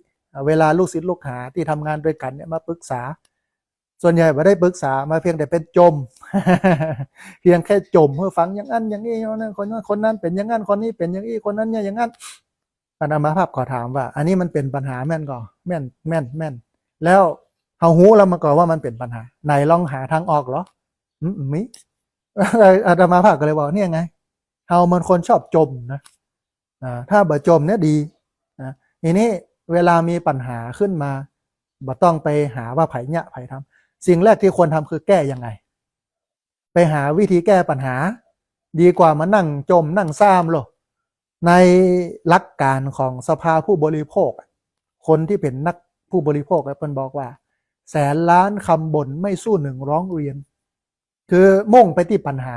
เวลาลูกศิษย์ลูกหาที่ทำงานด้วยกันเนี่ยมาปรึกษาส่วนใหญ่ไม่ได้ปรึกษามาเพียงแต่เป็นจม เพียงแค่จมเพื่อฟังอย่างนั้นอย่างนี้คนนั้นเป็นอย่างนั้นคนนี้เป็นอย่างนี้คนนั้นเนี่ยอย่างนั้นอาตมาภาพขอถามว่าอันนี้มันเป็นปัญหาแม่นก่อแม่นแล้วเอาหูเรามาก่อนว่ามันเป็นปัญหาไหนลองหาทางออกเหรอมิอาตมาภาพก็เลยบอกเนี่ยไงเฮามันคนชอบจมนะถ้าบ่จมเนี่ยดีนะทีนี้เวลามีปัญหาขึ้นมาบ่ต้องไปหาว่าไผเนี่ยไผทำสิ่งแรกที่ควรทำคือแก้ยังไงไปหาวิธีแก้ปัญหาดีกว่ามานั่งจมนั่งซ้ำหรอในหลักการของสภาผู้บริโภคคนที่เป็นนักผู้บริโภคเพิ่นบอกว่า100,000,000 คำบ่นไม่สู้1ร้องเรียนคือมุ่งไปที่ปัญหา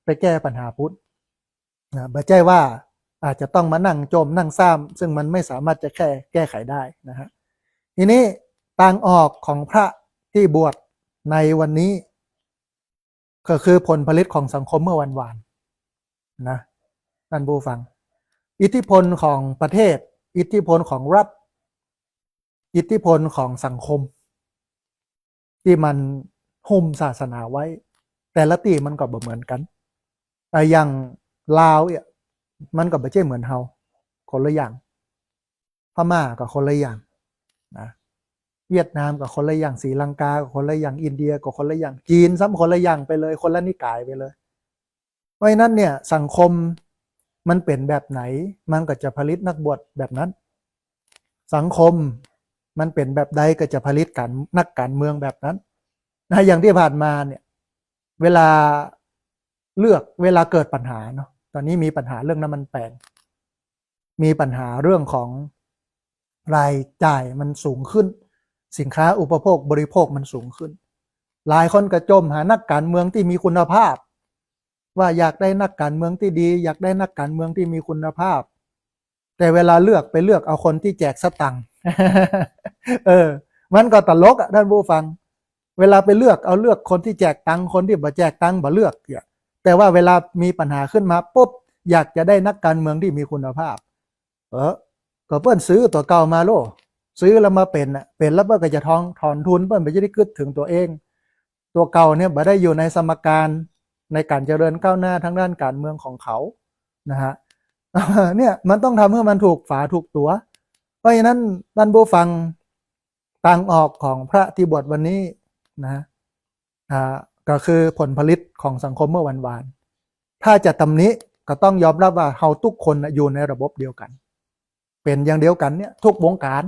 ไปแก้ปัญหาพุทธไม่ใช่ว่าอาจจะต้องมานั่งจมนั่งซ้ำซึ่งมันไม่สามารถจะแก้ไขได้นะฮะทีนี้ทางออกของพระที่บวชในวันนี้ก็คือผลผลิตของสังคมเมื่อวันวานนะท่านผู้ฟังอิทธิพลของประเทศอิทธิพลของรัฐอิทธิพลของสังคมที่มันหุ้มศาสนาไว้แต่ละที่มันก็บ่เหมือนกันอย่างลาวเนี่ยมันก็ไม่ใช่เหมือนเฮาคนละอย่างพม่าก็คนละอย่างนะเวียดนามก็คนละอย่างศรีลังกาก็คนละอย่างอินเดียก็คนละอย่างจีนซ้ำคนละอย่างไปเลยคนละนิกายไปเลยเพราะฉะนั้นเนี่ยสังคมมันเป็นแบบไหนมันก็จะผลิตนักบวชแบบนั้นสังคมมันเป็นแบบใดก็จะผลิตนักการเมืองแบบนั้นนะอย่างที่ผ่านมาเนี่ยเวลาเกิดปัญหาเนาะตอนนี้มีปัญหาเรื่องน้ำมันแพง มีปัญหาเรื่องของรายจ่ายมันสูงขึ้นสินค้าอุปโภคบริโภคมันสูงขึ้นหลายคนกระจมหานักการเมืองที่มีคุณภาพว่าอยากได้นักการเมืองที่ดีอยากได้นักการเมืองที่มีคุณภาพแต่เวลาเลือกไปเลือกเอาคนที่แจกสตังค์ มันก็ตลกอ่ะท่านผู้ฟังเวลาไปเลือกเอาเลือกคนที่แจกตังค์คนที่บ่แจกตังค์บ่เลือกแต่ว่าเวลามีปัญหาขึ้นมาปุ๊บอยากจะได้นักการเมืองที่มีคุณภาพก็เปิ้นซื้อตัวเก่ามาโลซื้อแล้วมาเป็นแล้วเปิ้นก็จะถอนทุนเปิ้นไปจะได้คิดถึงตัวเองตัวเก่าเนี่ยบ่ได้อยู่ในสมการในการเจริญก้าวหน้าทั้งด้านการเมืองของเขานะฮะเนี่ยมันต้องทำให้มันถูกฝาถูกตัวเพราะฉะนั้นท่านผู้ฟังทางออกของพระที่บวชวันนี้นะก็คือผลผลิตของสังคมเมื่อวันวานถ้าจะตำหนิก็ต้องยอมรับว่าเราทุกคนอยู่ในระบบเดียวกันเป็นอย่างเดียวกันเนี่ยทุกวงการ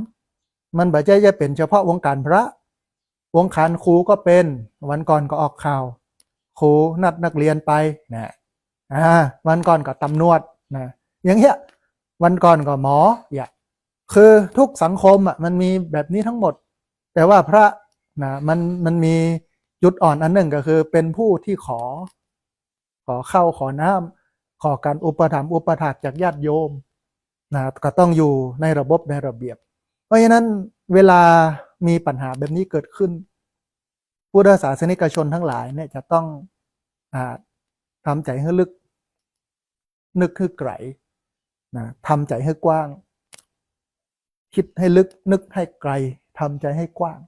มันไม่ใช่จะเป็นเฉพาะวงการพระวงการครูก็เป็นวันก่อนก็ออกข่าวครูนักเรียนไปนะวันก่อนก็ตำรวจนะอย่างเงี้ยวันก่อนก็หมอคือทุกสังคมมันมีแบบนี้ทั้งหมดแต่ว่าพระนะมันมีจุดอ่อนอันหนึ่งก็คือเป็นผู้ที่ขอเข้าขอน้ำขอการอุปถัมภ์อุปถากจากญาติโยมนะก็ต้องอยู่ในระบบในระเบียบเพราะฉะนั้นเวลามีปัญหาแบบนี้เกิดขึ้นพุทธศาสนิกชนทั้งหลายเนี่ยจะต้องทำใจให้ลึกนึกให้ไกลนะทำใจให้กว้างคิดให้ลึกนึกให้ไกลทำใจให้กว้าง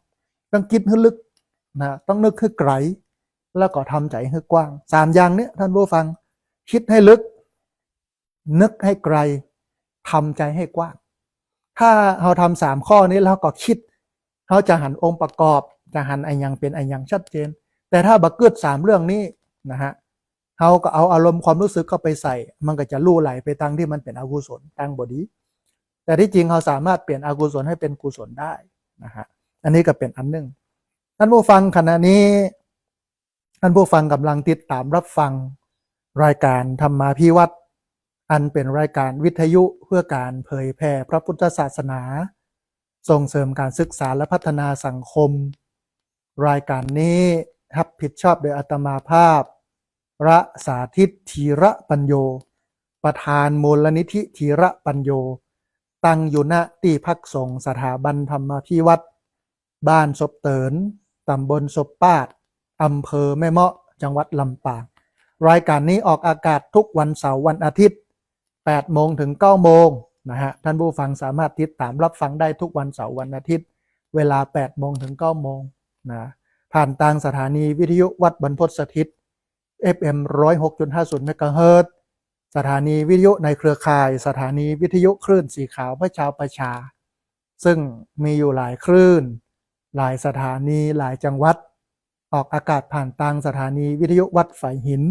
ต้องคิดให้ลึกนะต้องนึกให้ไกลแล้วก็ทำใจให้กว้าง3อย่างนี้ท่านผู้ฟังคิดให้ลึกนึกให้ไกลทำใจให้กว้างถ้าเราทำ3ข้อนี้แล้วก็คิดเขาจะหันองค์ประกอบจะหันไอ้ยังเป็นไอ้ยังชัดเจนแต่ถ้าบักเกิด3เรื่องนี้นะฮะเขาก็เอาอารมณ์ความรู้สึกเข้าไปใส่มันก็จะลู่ไหลไปทางที่มันเป็นอกุศลทางบดีแต่ที่จริงเขาสามารถเปลี่ยนอกุศลให้เป็นกุศลได้นะฮะอันนี้ก็เป็นอันหนึ่งท่านผู้ฟังขณะนี้ท่านผู้ฟังกำลังติดตามรับฟังรายการธรรมาภิวัตรอันเป็นรายการวิทยุเพื่อการเผยแผ่พระพุทธศาสนาส่งเสริมการศึกษาและพัฒนาสังคมรายการนี้รับผิดชอบโดยอาตมาภาพพระสาธิตธีระปัญโยประธานมูลนิธิธีระปัญโยตั้งอยู่ณที่พักสงฆ์สถาบันธรรมาภิวัตรบ้านศพเตินตำบลศพปาดอำเภอแม่เมาะจังหวัดลำปางรายการนี้ออกอากาศทุกวันเสาร์วันอาทิตย์8 โมงถึง 9 โมงนะฮะท่านผู้ฟังสามารถติดตามรับฟังได้ทุกวันเสาร์วันอาทิตย์เวลา8 โมงถึง 9 โมงนะผ่านทางสถานีวิทยุวัดบรรพตสถิต FM 106.50 เมกะเฮิรตซ์สถานีวิทยุในเครือข่ายสถานีวิทยุคลื่นสีขาวพระชาวประชาซึ่งมีอยู่หลายคลื่นหลายสถานีหลายจังหวัดออกอากาศผ่านทางสถานีวิทยุวัดฝายหิน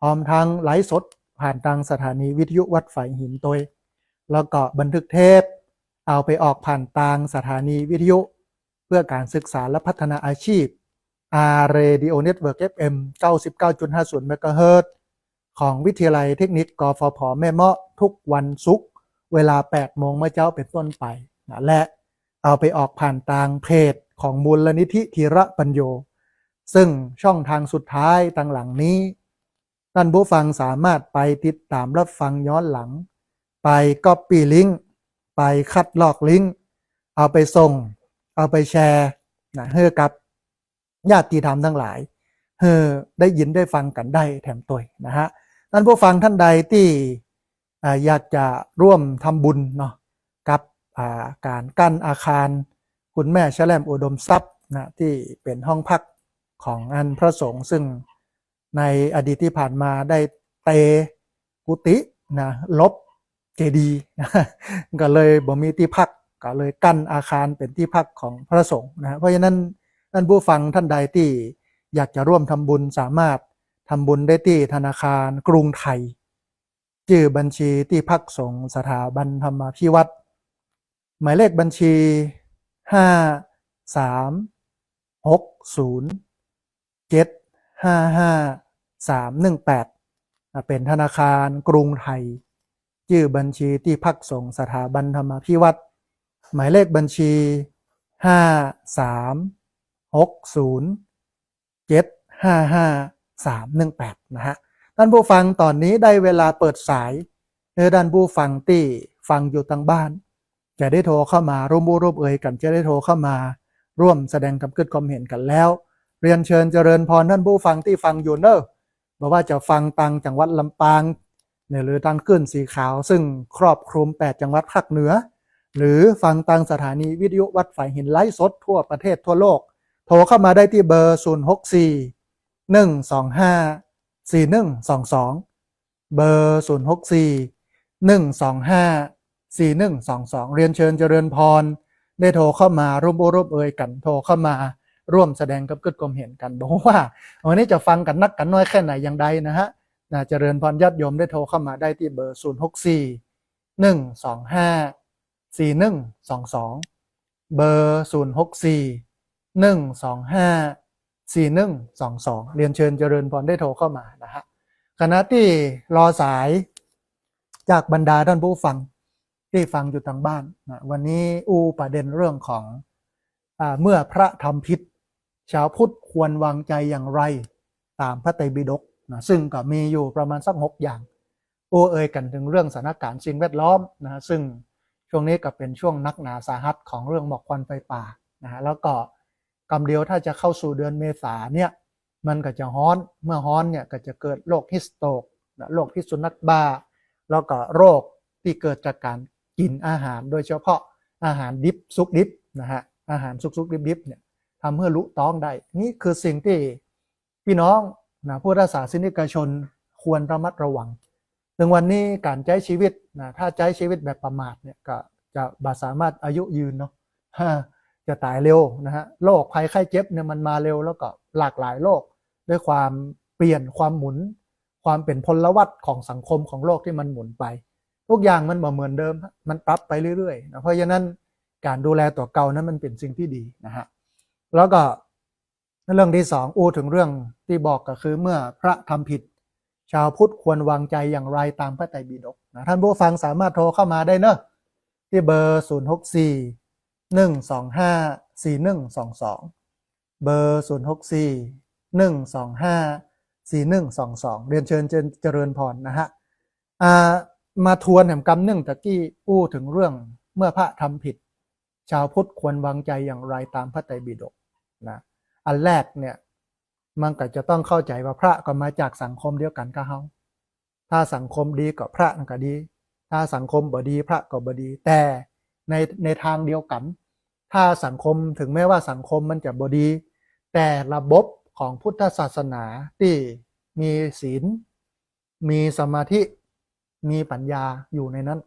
พร้อมทั้งไลฟ์สดผ่านทางสถานีวิทยุวัดฝายหินโดยแล้วก็บันทึกเทปเอาไปออกผ่านทางสถานีวิทยุเพื่อการศึกษาและพัฒนาอาชีพRadio Network FM 99.50 เมกะเฮิรตซ์ของวิทยาลัยเทคนิคกฟผ.แม่เมาะทุกวันศุกร์เวลา 8 โมงเมื่อเจ้าเป็นต้นไปนะและเอาไปออกผ่านทางเพจของมูลนิธิธีระปัญโยซึ่งช่องทางสุดท้ายทางหลังนี้ท่านผู้ฟังสามารถไปติดตามรับฟังย้อนหลังไปก๊อปปี้ลิงก์ไปคัดลอกลิงก์เอาไปส่งเอาไปแชร์นะให้กับญาติธรรมทั้งหลายได้ยินได้ฟังกันได้แถมตัวนะฮะท่านผู้ฟังท่านใดที่อยากจะร่วมทำบุญเนาะกับการกั้นอาคารคุณแม่แชลมอุดมทรัพย์นะที่เป็นห้องพักของอันพระสงฆ์ซึ่งในอดีตที่ผ่านมาได้เตกุฏินะลบเจดีย์นะก็เลยบ่มีที่พักก็เลยกั้นอาคารเป็นที่พักของพระสงฆ์นะเพราะฉะนั้นท่านผู้ฟังท่านใดที่อยากจะร่วมทำบุญสามารถทำบุญได้ที่ธนาคารกรุงไทยชื่อบัญชีที่พักสงฆ์สถาบันธรรมาภิวัตรหมายเลขบัญชี5360755318เป็นธนาคารกรุงไทย ชื่อบัญชีที่พักสงฆ์สถาบันธรรมาภิวัตรหมายเลขบัญชี5360755318นะฮะท่านผู้ฟังตอนนี้ได้เวลาเปิดสายท่านผู้ฟังที่ฟังอยู่ทางบ้านจะได้โทรเข้ามาร่วมบูร่วมเอ่ยกันจะได้โทรเข้ามาร่วมแสดงความคิดความเห็นกันแล้วเรียนเชิญเจริญพรท่านผู้ฟังที่ฟังอยู่เนอะบอกว่าจะฟังตังจังหวัดลำปางเนี่ยหรือตังขึ้นสีขาวซึ่งครอบคลุม8จังหวัดภาคเหนือหรือฟังตังสถานีวิทยุวัดฝ่ายหินไลฟ์สดทั่วประเทศทั่วโลกโทรเข้ามาได้ที่เบอร์064 125 4122เบอร์064 125 4122เรียนเชิญเจริญพรได้โทรเข้ามาร่วมโอ้ร่วมเอ่ยกันโทรเข้ามาร่วมแสดงกับกึศความเห็นกันบอกว่าวันนี้จะฟังกันนักกันน้อยแค่ไหนอย่างใดนะฮะเจริญพรญาติโยมได้โทรเข้ามาได้ที่เบอร์064 125 4122เบอร์064 125 4122เรียนเชิญเจริญพรได้โทรเข้ามานะฮะขณะที่รอสายจากบรรดาท่านผู้ฟังที่ฟังอยู่ทางบ้านนะวันนี้ประเด็นเรื่องของเมื่อพระทำผิดชาวพุทธควรวางใจอย่างไรตามพระไตรปิฎกนะซึ่งก็มีอยู่ประมาณสัก6อย่างเอ่ยกันถึงเรื่องสถานการณ์สิ่งแวดล้อมนะซึ่งช่วงนี้ก็เป็นช่วงนักหนาสาหัสของเรื่องหมอกควันไฟป่านะฮะแล้วก็กำเดียวถ้าจะเข้าสู่เดือนเมษาเนี่ยมันก็จะฮ้อนเมื่อฮ้อนเนี่ยก็จะเกิดโรคฮิสโตรกโรคพิษสุนัขบ้าแล้วก็โรคที่เกิดจากการกินอาหารโดยเฉพาะอาหารดิบซุกดิบนะฮะอาหารซุกดิบเนี่ยทำให้ลุท้องได้นี่คือสิ่งที่พี่น้องนะพุทธศาสนิกชนควรระมัดระวังถึงวันนี้การใช้ชีวิตนะถ้าใช้ชีวิตแบบประมาทเนี่ยก็จะบ่สามารถอายุยืนเนาะจะตายเร็วนะฮะโรคภัยไข้เจ็บเนี่ยมันมาเร็วแล้วก็หลากหลายโรคด้วยความเปลี่ยนความหมุนความเป็นพลวัตของสังคมของโลกที่มันหมุนไปทุกอย่างมันบ่เหมือนเดิมมันปรับไปเรื่อยๆนะเพราะฉะนั้นการดูแลตัวเก่านั้นมันเป็นสิ่งที่ดีนะฮะแล้วก็เรื่องที่2ถึงเรื่องที่บอกก็คือเมื่อพระทำผิดชาวพุทธควรวางใจอย่างไรตามพระไตรปิฎกนะท่านผู้ฟังสามารถโทรเข้ามาได้เนอะที่เบอร์064 125 4122เบอร์064 125 4122เรียนเชิญเจริญพรนะฮะมาทวนแห่งกรรมเนื่องตะกี้ถึงเรื่องเมื่อพระทำผิดชาวพุทธควรวางใจอย่างไรตามพระไตรปิฎกนะอันแรกเนี่ยมันก็จะต้องเข้าใจว่าพระก็มาจากสังคมเดียวกันกับเฮาถ้าสังคมดีก็พระก็ดีถ้าสังคมบ่ดีพระก็บ่ดีแต่ในทางเดียวกันถ้าสังคมถึงแม้ว่าสังคมมันจะบ่ดีแต่ระบบของพุทธศาสนาที่มีศีลมีสมาธิมีปัญญาอยู่ในนั้น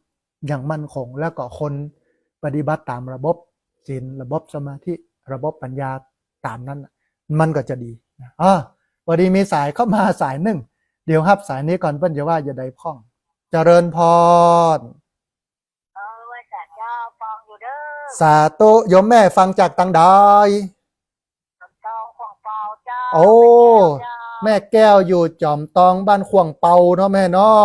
อย่างมั่นคงแล้วก็คนปฏิบัติตามระบบศีลระบบสมาธิระบบปัญญาตามนั้นมันก็จะดีพอดีมีสายเข้ามาสายหนึ่งเดี๋ยวครับสายนี้ก่อนเปิ้นจะว่าอย่าใดพ่องเจริญพรสาธุโยมแม่ฟังจากตังใดโอ้แม่แก้วอยู่จอมตองบ้านขวงเปาเนาะแม่เนาะ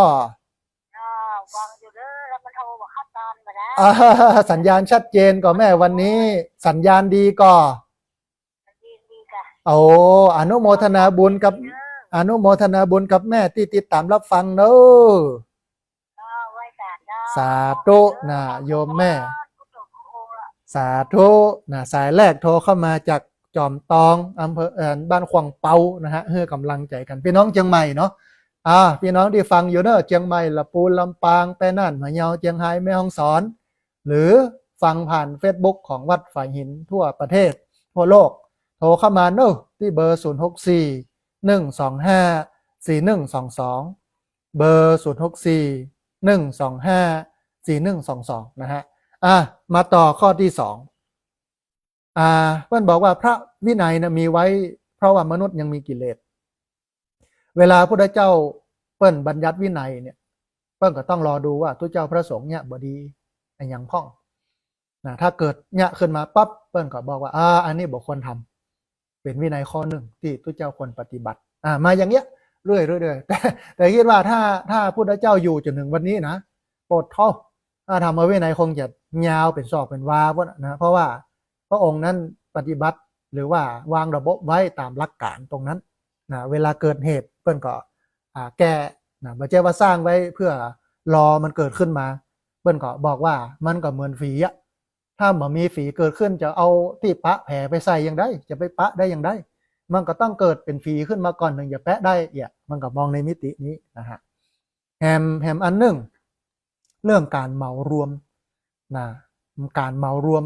สัญญาณชัดเจนก่อแม่วันนี้สัญญาณดีก่อโอ้อนุโมทนาบุญกับแม่ที่ติดตามรับฟังเนอะสาธุนะโยมแม่สาธุนะสายแรกโทรเข้ามาจากจอมตองอำเภอบ้านขวางเปานะฮะให้กำลังใจกันพี่น้องเชียงใหม่เนาะพี่น้องที่ฟังอยู่เนอะเชียงใหม่ลำพูนลำปางแปน่านพะเยาเชียงรายแม่ฮ่องสอนหรือฟังผ่าน Facebook ของวัดฝ่ายหินทั่วประเทศทั่วโลกโทรเข้ามาเนอะที่เบอร์064 125 4122เบอร์064 125 4122นะฮะมาต่อข้อที่2เพื่อนบอกว่าพระวินัยนะมีไว้เพราะว่ามนุษย์ยังมีกิเลสเวลาพระเจ้าเปิ้นบัญญัติวินัยเนี่ยเปิ้นก็ต้องรอดูว่าทุกเจ้าพระสงฆ์เนี่ยบ่ดีอย่างพ่องนะถ้าเกิดเนี่ยขึ้นมาปั๊บเปิ้นก็บอกว่าอันนี้บ่ควรทำเป็นวินัยข้อหนึ่งที่ทุกเจ้าควรปฏิบัติมาอย่างเงี้ยเรื่อยแต่คิดว่าถ้าพระเจ้าอยู่จนถึงวันนี้นะป ปดท่อถ้าทำมาวินัยคงจะยาวเป็นศอกเป็นวาพวกนะเพราะว่าพระองค์นั้นปฏิบัติหรือว่าวางระบบไว้ตามหลักการตรงนั้นนะเวลาเกิดเหตุเพื่อนก็แก้นะไม่ใช่ว่าสร้างไว้เพื่อรอมันเกิดขึ้นมาเพื่อนก็บอกว่ามันก็เหมือนฝีอะถ้ามันมีฝีเกิดขึ้นจะเอาที่ปะแผลไปใส่ยังได้จะไปปะได้ยังได้มันก็ต้องเกิดเป็นฝีขึ้นมาก่อนถึงจะแปะได้มันก็มองในมิตินี้นะฮะแฮมอันหนึ่งเรื่องการเหมารวมนะการเหมารวม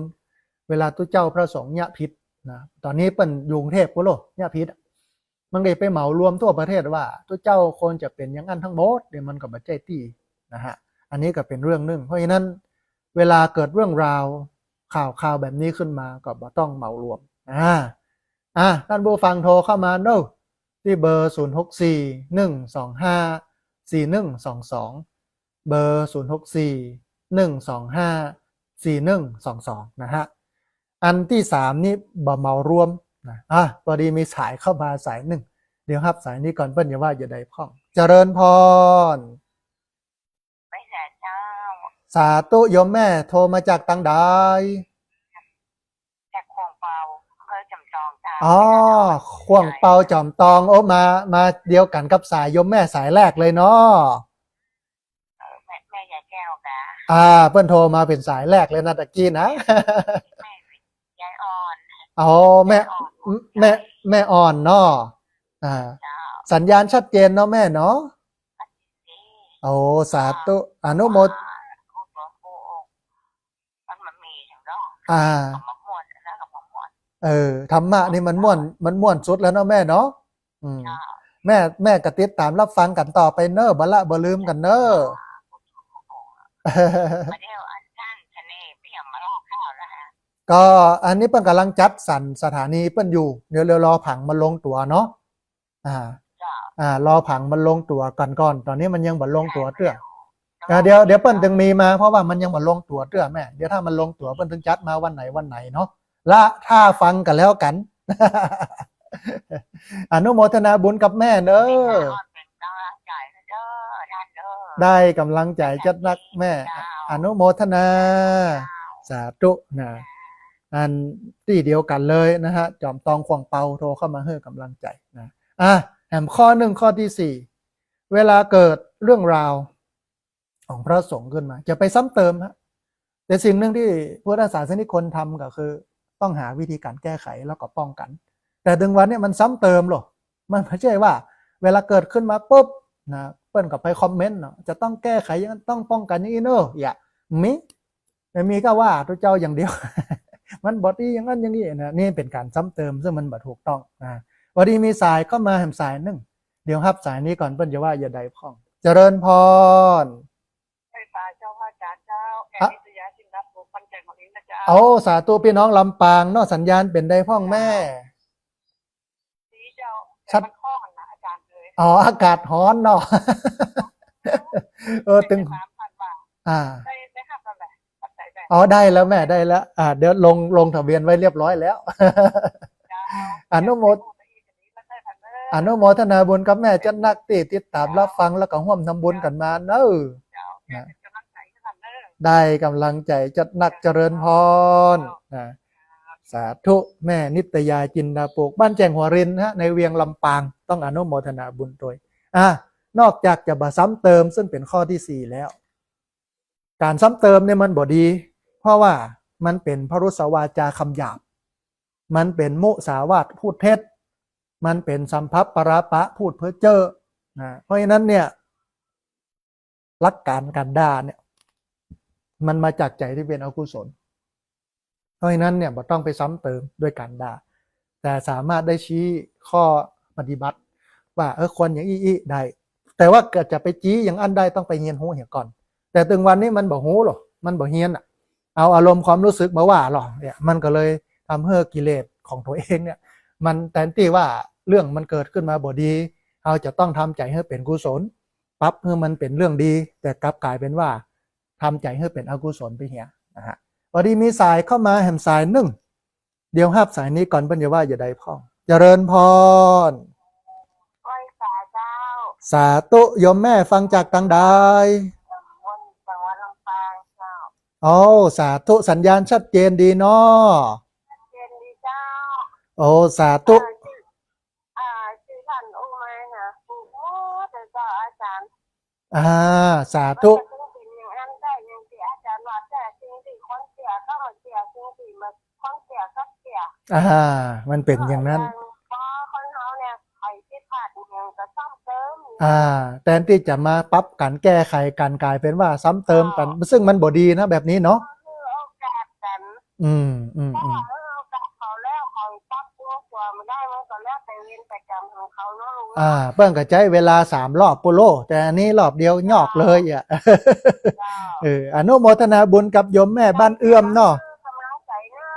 เวลาตุเจ้าพระสงฆ์เนี่ยผิดนะตอนนี้เป็นอยู่กรุงเทพกุโลเนี่ยผิดมันเลยไปเหมารวมทั่วประเทศว่าตุเจ้าควรจะเป็นอย่างนั้นทั้งหมดเดี๋ยวมันก็ไม่ใช่ที่นะฮะอันนี้ก็เป็นเรื่องหนึ่งเพราะฉะนั้นเวลาเกิดเรื่องราวข่าวแบบนี้ขึ้นมาก็บ่ต้องเหมารวมท่านผู้ฟังโทรเข้ามาโน้ที่เบอร์0641254122เบอร์0641254122นะฮะอันที่3นี่บ่เหมารวมนะพอดีมีสายเข้ามาสายหนึ่งเดี๋ยวครับสายนี้ก่อนเปิ้ลอย่าว่าอย่าใดพ้องเจริญพร
ไม่ใช่เจ้า
สาธุโยมแม่โทรมาจากตังใด
จากขวงเปาเคยจำจองเจ้า
ขวงเปาจอมตองโอ้มาเดียวกันกับสายโยมแม่สายแรกเลยเนาะ
แม่ยายแก้วกะ
เปิ้ลโทรมาเป็นสายแรกเลยนะตะกี้นะ
แม่ยายอ่อน
แม่อ่อนเนาะสัญญาณชัดเจนเนาะแม่เนาะสาธุอนุโมทธรรมะนี่มันม่วนสุดแล้วเนาะแม่เนาะแม่ก็ติดตามรับฟังกันต่อไปเนอะบ่ลืมกันเนอะก็อันนี้เปิ้นกำลังจัดสรรสถานีเปิ้นอยู่เดี๋ยวรอผังมันลงตัวเนาะรอผังมันลงตัวก่อนตอนนี้มันยังบ่ลงตัวเตื้อเดี๋ยวเปิ้นถึงมีมาเพราะว่ามันยังบ่ลงตัวเตื้อแม่เดี๋ยวถ้ามันลงตัวเปิ้นถึงจัดมาวันไหนเนาะละถ้าฟังกันแล้วกันอนุโมทนาบุญกับแม่เนอะได้กำลังใจจัดนักแม่อนุโมทนาสาธุนะอันที่เดียวกันเลยนะฮะจอมตองขวงเปาโทรเข้ามาให้กำลังใจนะแถมข้อที่4เวลาเกิดเรื่องราวของพระสงฆ์ขึ้นมาจะไปซ้ำเติมฮะแต่สิ่งหนึ่งที่พุทธศาสนิกคนทำก็คือต้องหาวิธีการแก้ไขแล้วก็ป้องกันแต่ถึงวันนี้มันซ้ำเติมหรอมันไม่ใช่ว่าเวลาเกิดขึ้นมาปุ๊บนะเปิ้ลก็ไปคอมเมนต์เนาะจะต้องแก้ไขอย่างนั้นต้องป้องกันอย่างนี้เนอะมีก็ว่าตัวเจ้าอย่างเดียว มันบอดี้อย่างนั้นอย่างนี้นะนี่เป็นการซ้ำเติมซึ่งมันบ่ถูกต้องนะวันนี้มีสายเข้ามาแหมสายนึงเดี๋ยวครับสายนี้ก่อนเปิ้ลจะว่าอย่าใดพ้องเจริญพร
เจ้าอาจารย์เจ้าแอนิสยาจินดับปุปัญแจของอินนะเจ้า
สาธุพี่น้องลำปางเนาะสัญญาณเป็นใดพ้องแม่
เจ้าชัดข้อนะอาจารย์เลย
อากาศร้อนเนาะตึง
ได้ครับกันแหละ
ได้แล้วแม่ได้แล้วเดี๋ยวลงทะเบียนไว้เรียบร้อยแล้วอนุโมทนาบุญกับแม่จัดนักติดตามรับฟังแล้วก็ร่วมทำบุญกันมาเนอะได้กำลังใจจัดนักเจริญพรสาธุแม่นิตยาจินดาปกบ้านแจงหัวรินฮะในเวียงลำปางต้องอนุโมทนาบุญด้วยนอกจากจะบ่ซ้ำเติมซึ่งเป็นข้อที่4แล้วการซ้ำเติมเนี่ยมันบ่ดีเพราะว่ามันเป็นพรุษวาจาคำหยาบมันเป็นมุสาวาทพูดเท็จมันเป็นสัมภัปปราปะพูดเพ้อเจ้อเพราะฉะนั้นเนี่ยหลักการการด่าเนี่ยมันมาจากใจที่เป็นอกุศลเพราะฉะนั้นเนี่ยบ่ต้องไปซ้ำเติมด้วยการด่าแต่สามารถได้ชี้ข้อปฏิบัติว่าควรอย่างอี้ได้แต่ว่าเกิดจะไปจี้อย่างอันใดต้องไปเฮียนหูเหี่ยก่อนแต่ถึงวันนี้มันบ่หูหรอกมันบ่เฮียนเอาอารมณ์ความรู้สึกมาว่าหรอเนี่ยมันก็เลยทำให้กิเลสของตัวเองเนี่ยมันแทนที่ว่าเรื่องมันเกิดขึ้นมาบ่ดีเราจะต้องทำใจให้เป็นกุศลปั๊บให้มันเป็นเรื่องดีแต่กลับกลายเป็นว่าทำใจให้เป็นอกุศลไปเหี้ยนะฮะพอดีมีสายเข้ามาแหมสายนึงเดี๋ยวห้าสายนี้ก่อนเพิ่นจะว่าอย่าใดพ้องเจริญพรสาธุโยมแม่ฟังจากทางใด โอ้สาธุสัญญาณชัดเจนดีเนาะ
เย็นดีเจ้า
โอ้สาธุ
ชื่อชื่อท่านโอมานะปู่โอ้แต่ก็อาจารย์
อ่าสา
มัน
ธุ
จะต้องเป็นอย่างนั้นได้อย่างที่อาจารย์ว่าแต่สิ่งที่คนเสียก็มาเสียสิ่งที่มาคนเสียก็เสีย
อ่ามันเป็นอย่างนั้น
พอคนเขาเนี่ยไอ้ที่ขาดอย่างก็ซ่อมเติม
แทนที่จะมาปรับกันแก้ไขกันกลายเป็นว่าซ้ำเติมกันซึ่งมันบ่ดีนะแบบนี้เนาะ
คือโอกาสกัน
อืมอืม
ถ้า
อืม
โอกาสเขาแล้วเขาปรับตัวกว่ามันได้มันก็แล้วแต่เวรแต่กรรมของเขาเนาะลุง
เปิ้งก็ใช้เวลา3 รอบปุโรแต่อันนี้รอบเดียวยอกเลยอ่ะ
เจ้า
อนุโมทนาบุญกับโยมแม่บ้านเอื้อมเนาะ
กำลังใจเนา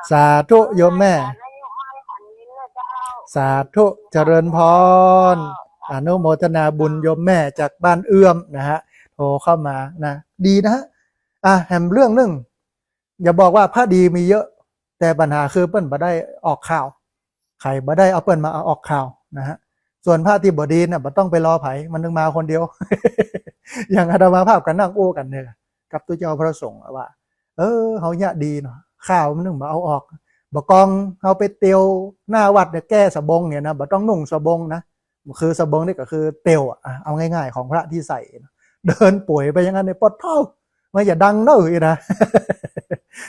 ะ
สาธุโยมแม่สาธุเจริญพรอนุโมทนาบุญโยมแม่จากบ้านเอื้อมนะฮะโทรเข้ามานะดีนะฮะแฮมเรื่องนึงอย่าบอกว่าพระดีมีเยอะแต่ปัญหาคือเปิ้นบ่ได้ออกข่าวใครบ่ได้เอาเปิ้นมาออกข่าวนะฮะส่วนพระที่บ่ดีน่ะบ่ต้องไปรอไผมันนึงมาคนเดียว อย่างอาตมาภาพกันนั่งโอ้กันเนี่ยกับตัวเจ้าพระสงฆ์ว่าเฮาเนี่ยดีเนาะข่าวมันนึงมาเอาออกบ่กองเฮาไปเตียวหน้าวัดเนี่ยแก้สบงเนี่ยนะบ่ต้องนุ่งสบงนะคือสบงนี่ก็คือเตียวเอาง่ายๆของพระที่ใส่เดินป่วยไปอย่างนั้นในปดเท่ามันอย่าดังเด้ออีนะ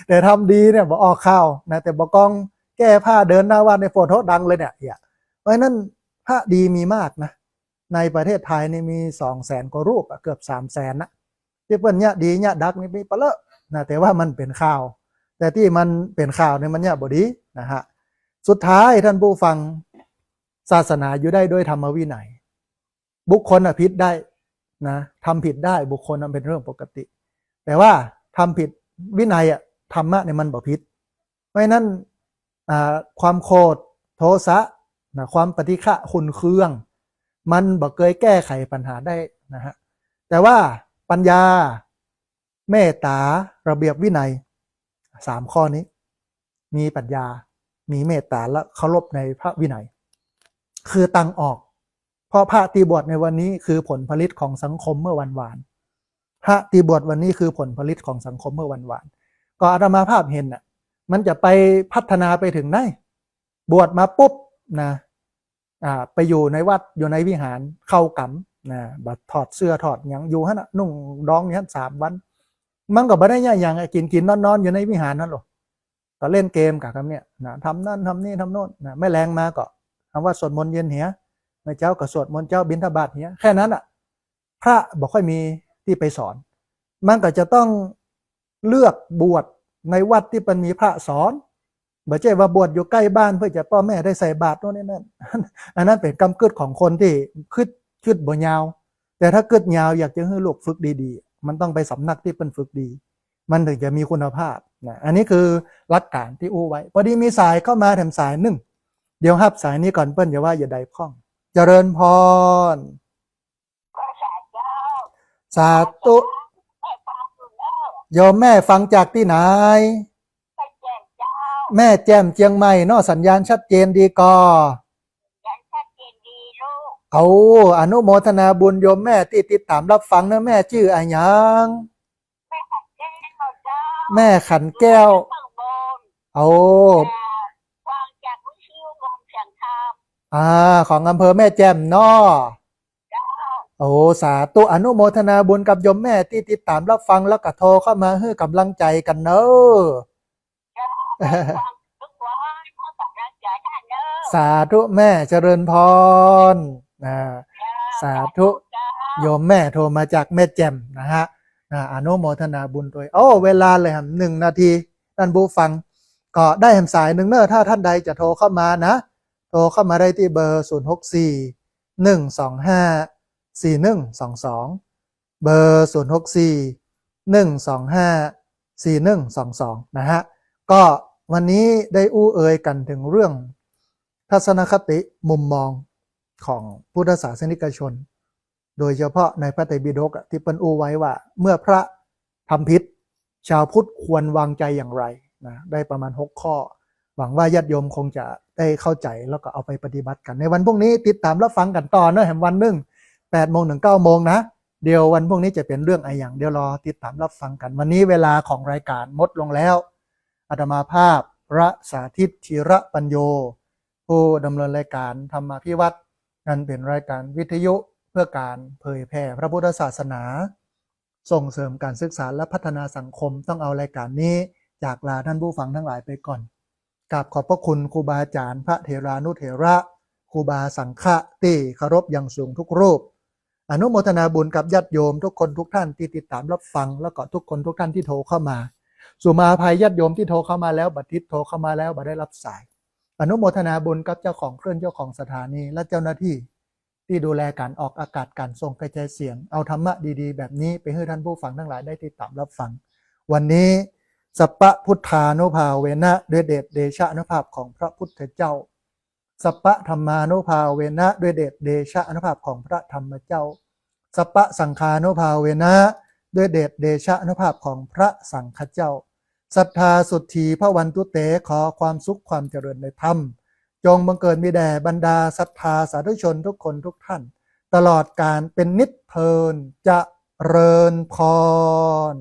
แต่ทำดีเนี่ยบ่ออกข่าวนะแต่บ่กองแก้ผ้าเดินหน้าวัดในโฟโต้ดังเลยเนี่ยเพราะนั้นพระดีมีมากนะในประเทศไทยนี่มี200,000 กว่ารูปเกือบ300,000นะที่เปิ้นเนี่ยดีเนี่ยดักนี่มีปะเลอะนะแต่ว่ามันเป็นข่าวแต่ที่มันเป็นข่าวเนี่ยมันเนี่ยบ่ดีนะฮะสุดท้ายท่านผู้ฟังศาสนาอยู่ได้ด้วยธรรมวินัยบุคคลผิดได้นะทำผิดได้บุคคลนั้นเป็นเรื่องปกติแต่ว่าทำผิดวินัยธรรมะเนี่ยมันบ่ผิดเพราะนั้นความโกรธโทสะนะความปฏิฆะขุ่นเคืองมันบ่เคยแก้ไขปัญหาได้นะฮะแต่ว่าปัญญาเมตตาระเบียบวินัย3 ข้อนี้มีปัญญามีเมตตาและเคารพในพระวินัยคือตังออกเพราะพระตีบวชในวันนี้คือผลผลิตของสังคมเมื่อวันวานพระตีบวชวันนี้คือผลผลิตของสังคมเมื่อวันวานก็อาตมาภาพเห็นน่ะมันจะไปพัฒนาไปถึงไหนบวชมาปุ๊บนะไปอยู่ในวัดอยู่ในวิหารเข้ากำนะบัดถอดเสื้อถอดหยังอยู่ฮะนะนุ่งร้องเนี่ย3 วัน มันก็ไม่ได้ย่อย่างกินนอนอยู่ในวิหารนั่นหรอกก็เล่นเกมกับคำเนี้ยนะทำนั่นทำนี่ทำโน่นนะไม่แรงมาก็คำว่าสวดมนต์เย็นเหียไม่เจ้าก็สวดมนต์เจ้าบิณฑบาตเหียแค่นั้นพระบอกค่อยมีที่ไปสอนมันก็จะต้องเลือกบวชในวัดที่มันมีพระสอนบ่ใช่ว่าบวชอยู่ใกล้บ้านเพื่อจะพ่อแม่ได้ใส่บาตรโน่นนี่นั่นอันนั้นเป็นกำกึศของคนที่คืดบ่ยาวแต่ถ้ากึดยาวอยากจะให้ลูกฝึกดีๆมันต้องไปสำนักที่เป็นฝึกดีมันถึงจะมีคุณภาพนะอันนี้คือหลักการที่อู้ไว้พอดีมีสายเข้ามาแถมสายหนึ่งเดี๋ยวรับสายนี้ก่อนเปิ้ลอย่าว่าอย่าใดพ้องเจริญพรสาธุโยมแม่ฟังจากที่ไหนแม่แจ่มเจียงใหม่เนาะสัญญาณชัดเจนดีก่อเอาอนุโมทนาบุญโยมแม่ที่ติดตามรับฟังนะแม่ชื่ออะไรยังแม่ขันแก้วเอาของอำเภอแม่แจ่มเนาะโอ้สาธุอนุโมทนาบุญกับโยมแม่ที่ติดตามรับฟังแล้วก็โทรเข้ามาให้กำลังใจกันเนอะสาธุแม่เจริญพรสาธุโยมแม่โทรมาจากแม่แจ่มนะฮะอนุโมทนาบุญด้วยเวลาเลยครับ1 นาทีท่านผู้ฟังก็ได้แหมสายหนึ่งเนอะถ้าท่านใดจะโทรเข้ามานะโทรเข้ามาได้ที่เบอร์064 125 4122เบอร์064 125 4122นะฮะก็วันนี้ได้อู้เอ่ยกันถึงเรื่องทัศนคติมุมมองของพุทธศาสนิกชนโดยเฉพาะในพระไตรปิฎกที่เปิ้นอู้ไว้ว่าเมื่อพระทำผิดชาวพุทธควรวางใจอย่างไรนะได้ประมาณ6 ข้อหวังว่าญาติโยมคงจะได้เข้าใจแล้วก็เอาไปปฏิบัติกันในวันพรุ่งนี้ติดตามรับฟังกันต่อนะแห่งวันหนึ่ง8 โมงถึง 9 โมงนะ เดี๋ยววันพรุ่งนี้จะเป็นเรื่องอะไรอย่างเดี๋ยวรอติดตามรับฟังกันวันนี้เวลาของรายการหมดลงแล้วอาตมาภาพพระสาธิตธีระปัญโยผู้ดำเนินรายการธรรมาภิวัตรนั่นเป็นรายการวิทยุเพื่อการเผยแผ่พระพุทธศาสนาส่งเสริมการศึกษาและพัฒนาสังคมต้องเอารายการนี้จากลาท่านผู้ฟังทั้งหลายไปก่อนกราบขอบพระคุณครูบาอาจารย์พระเถรานุเถระครูบาสังฆะที่เคารพอย่างสูงทุกรูปอนุโมทนาบุญกับญาติโยมทุกคนทุกท่านที่ติดตามรับฟังแล้วก็ทุกคนทุกท่านที่โทรเข้ามาสุมาภัยญาติโยมที่โทรเข้ามาแล้วบัดทิศโทรเข้ามาแล้วบัดได้รับสายอนุโมทนาบุญกับเจ้าของเครื่องเจ้าของสถานีและเจ้าหน้าที่ที่ดูแลการออกอากาศการส่งกระจายเสียงเอาธรรมะดีๆแบบนี้ไปให้ท่านผู้ฟังทั้งหลายได้ติดตามรับฟังวันนี้สัพพพุทธานุภาเวนะด้วยเดชเดชะอนุภาพของพระพุทธเจ้าสัพพธรรมานุภาเวนะด้วยเดชเดชะอนุภาพของพระธรรมเจ้าสัพพสังฆานุภาเวนะด้วยเดชเดชะอนุภาพของพระสังฆเจ้าศรัทธาสุทธีพระวันตุเตขอความสุขความเจริญในธรรมจงบังเกิดมีแด่บรรดาศรัทธาสาธุชนทุกคนทุกท่านตลอดการเป็นนิจเทินจะเริญพร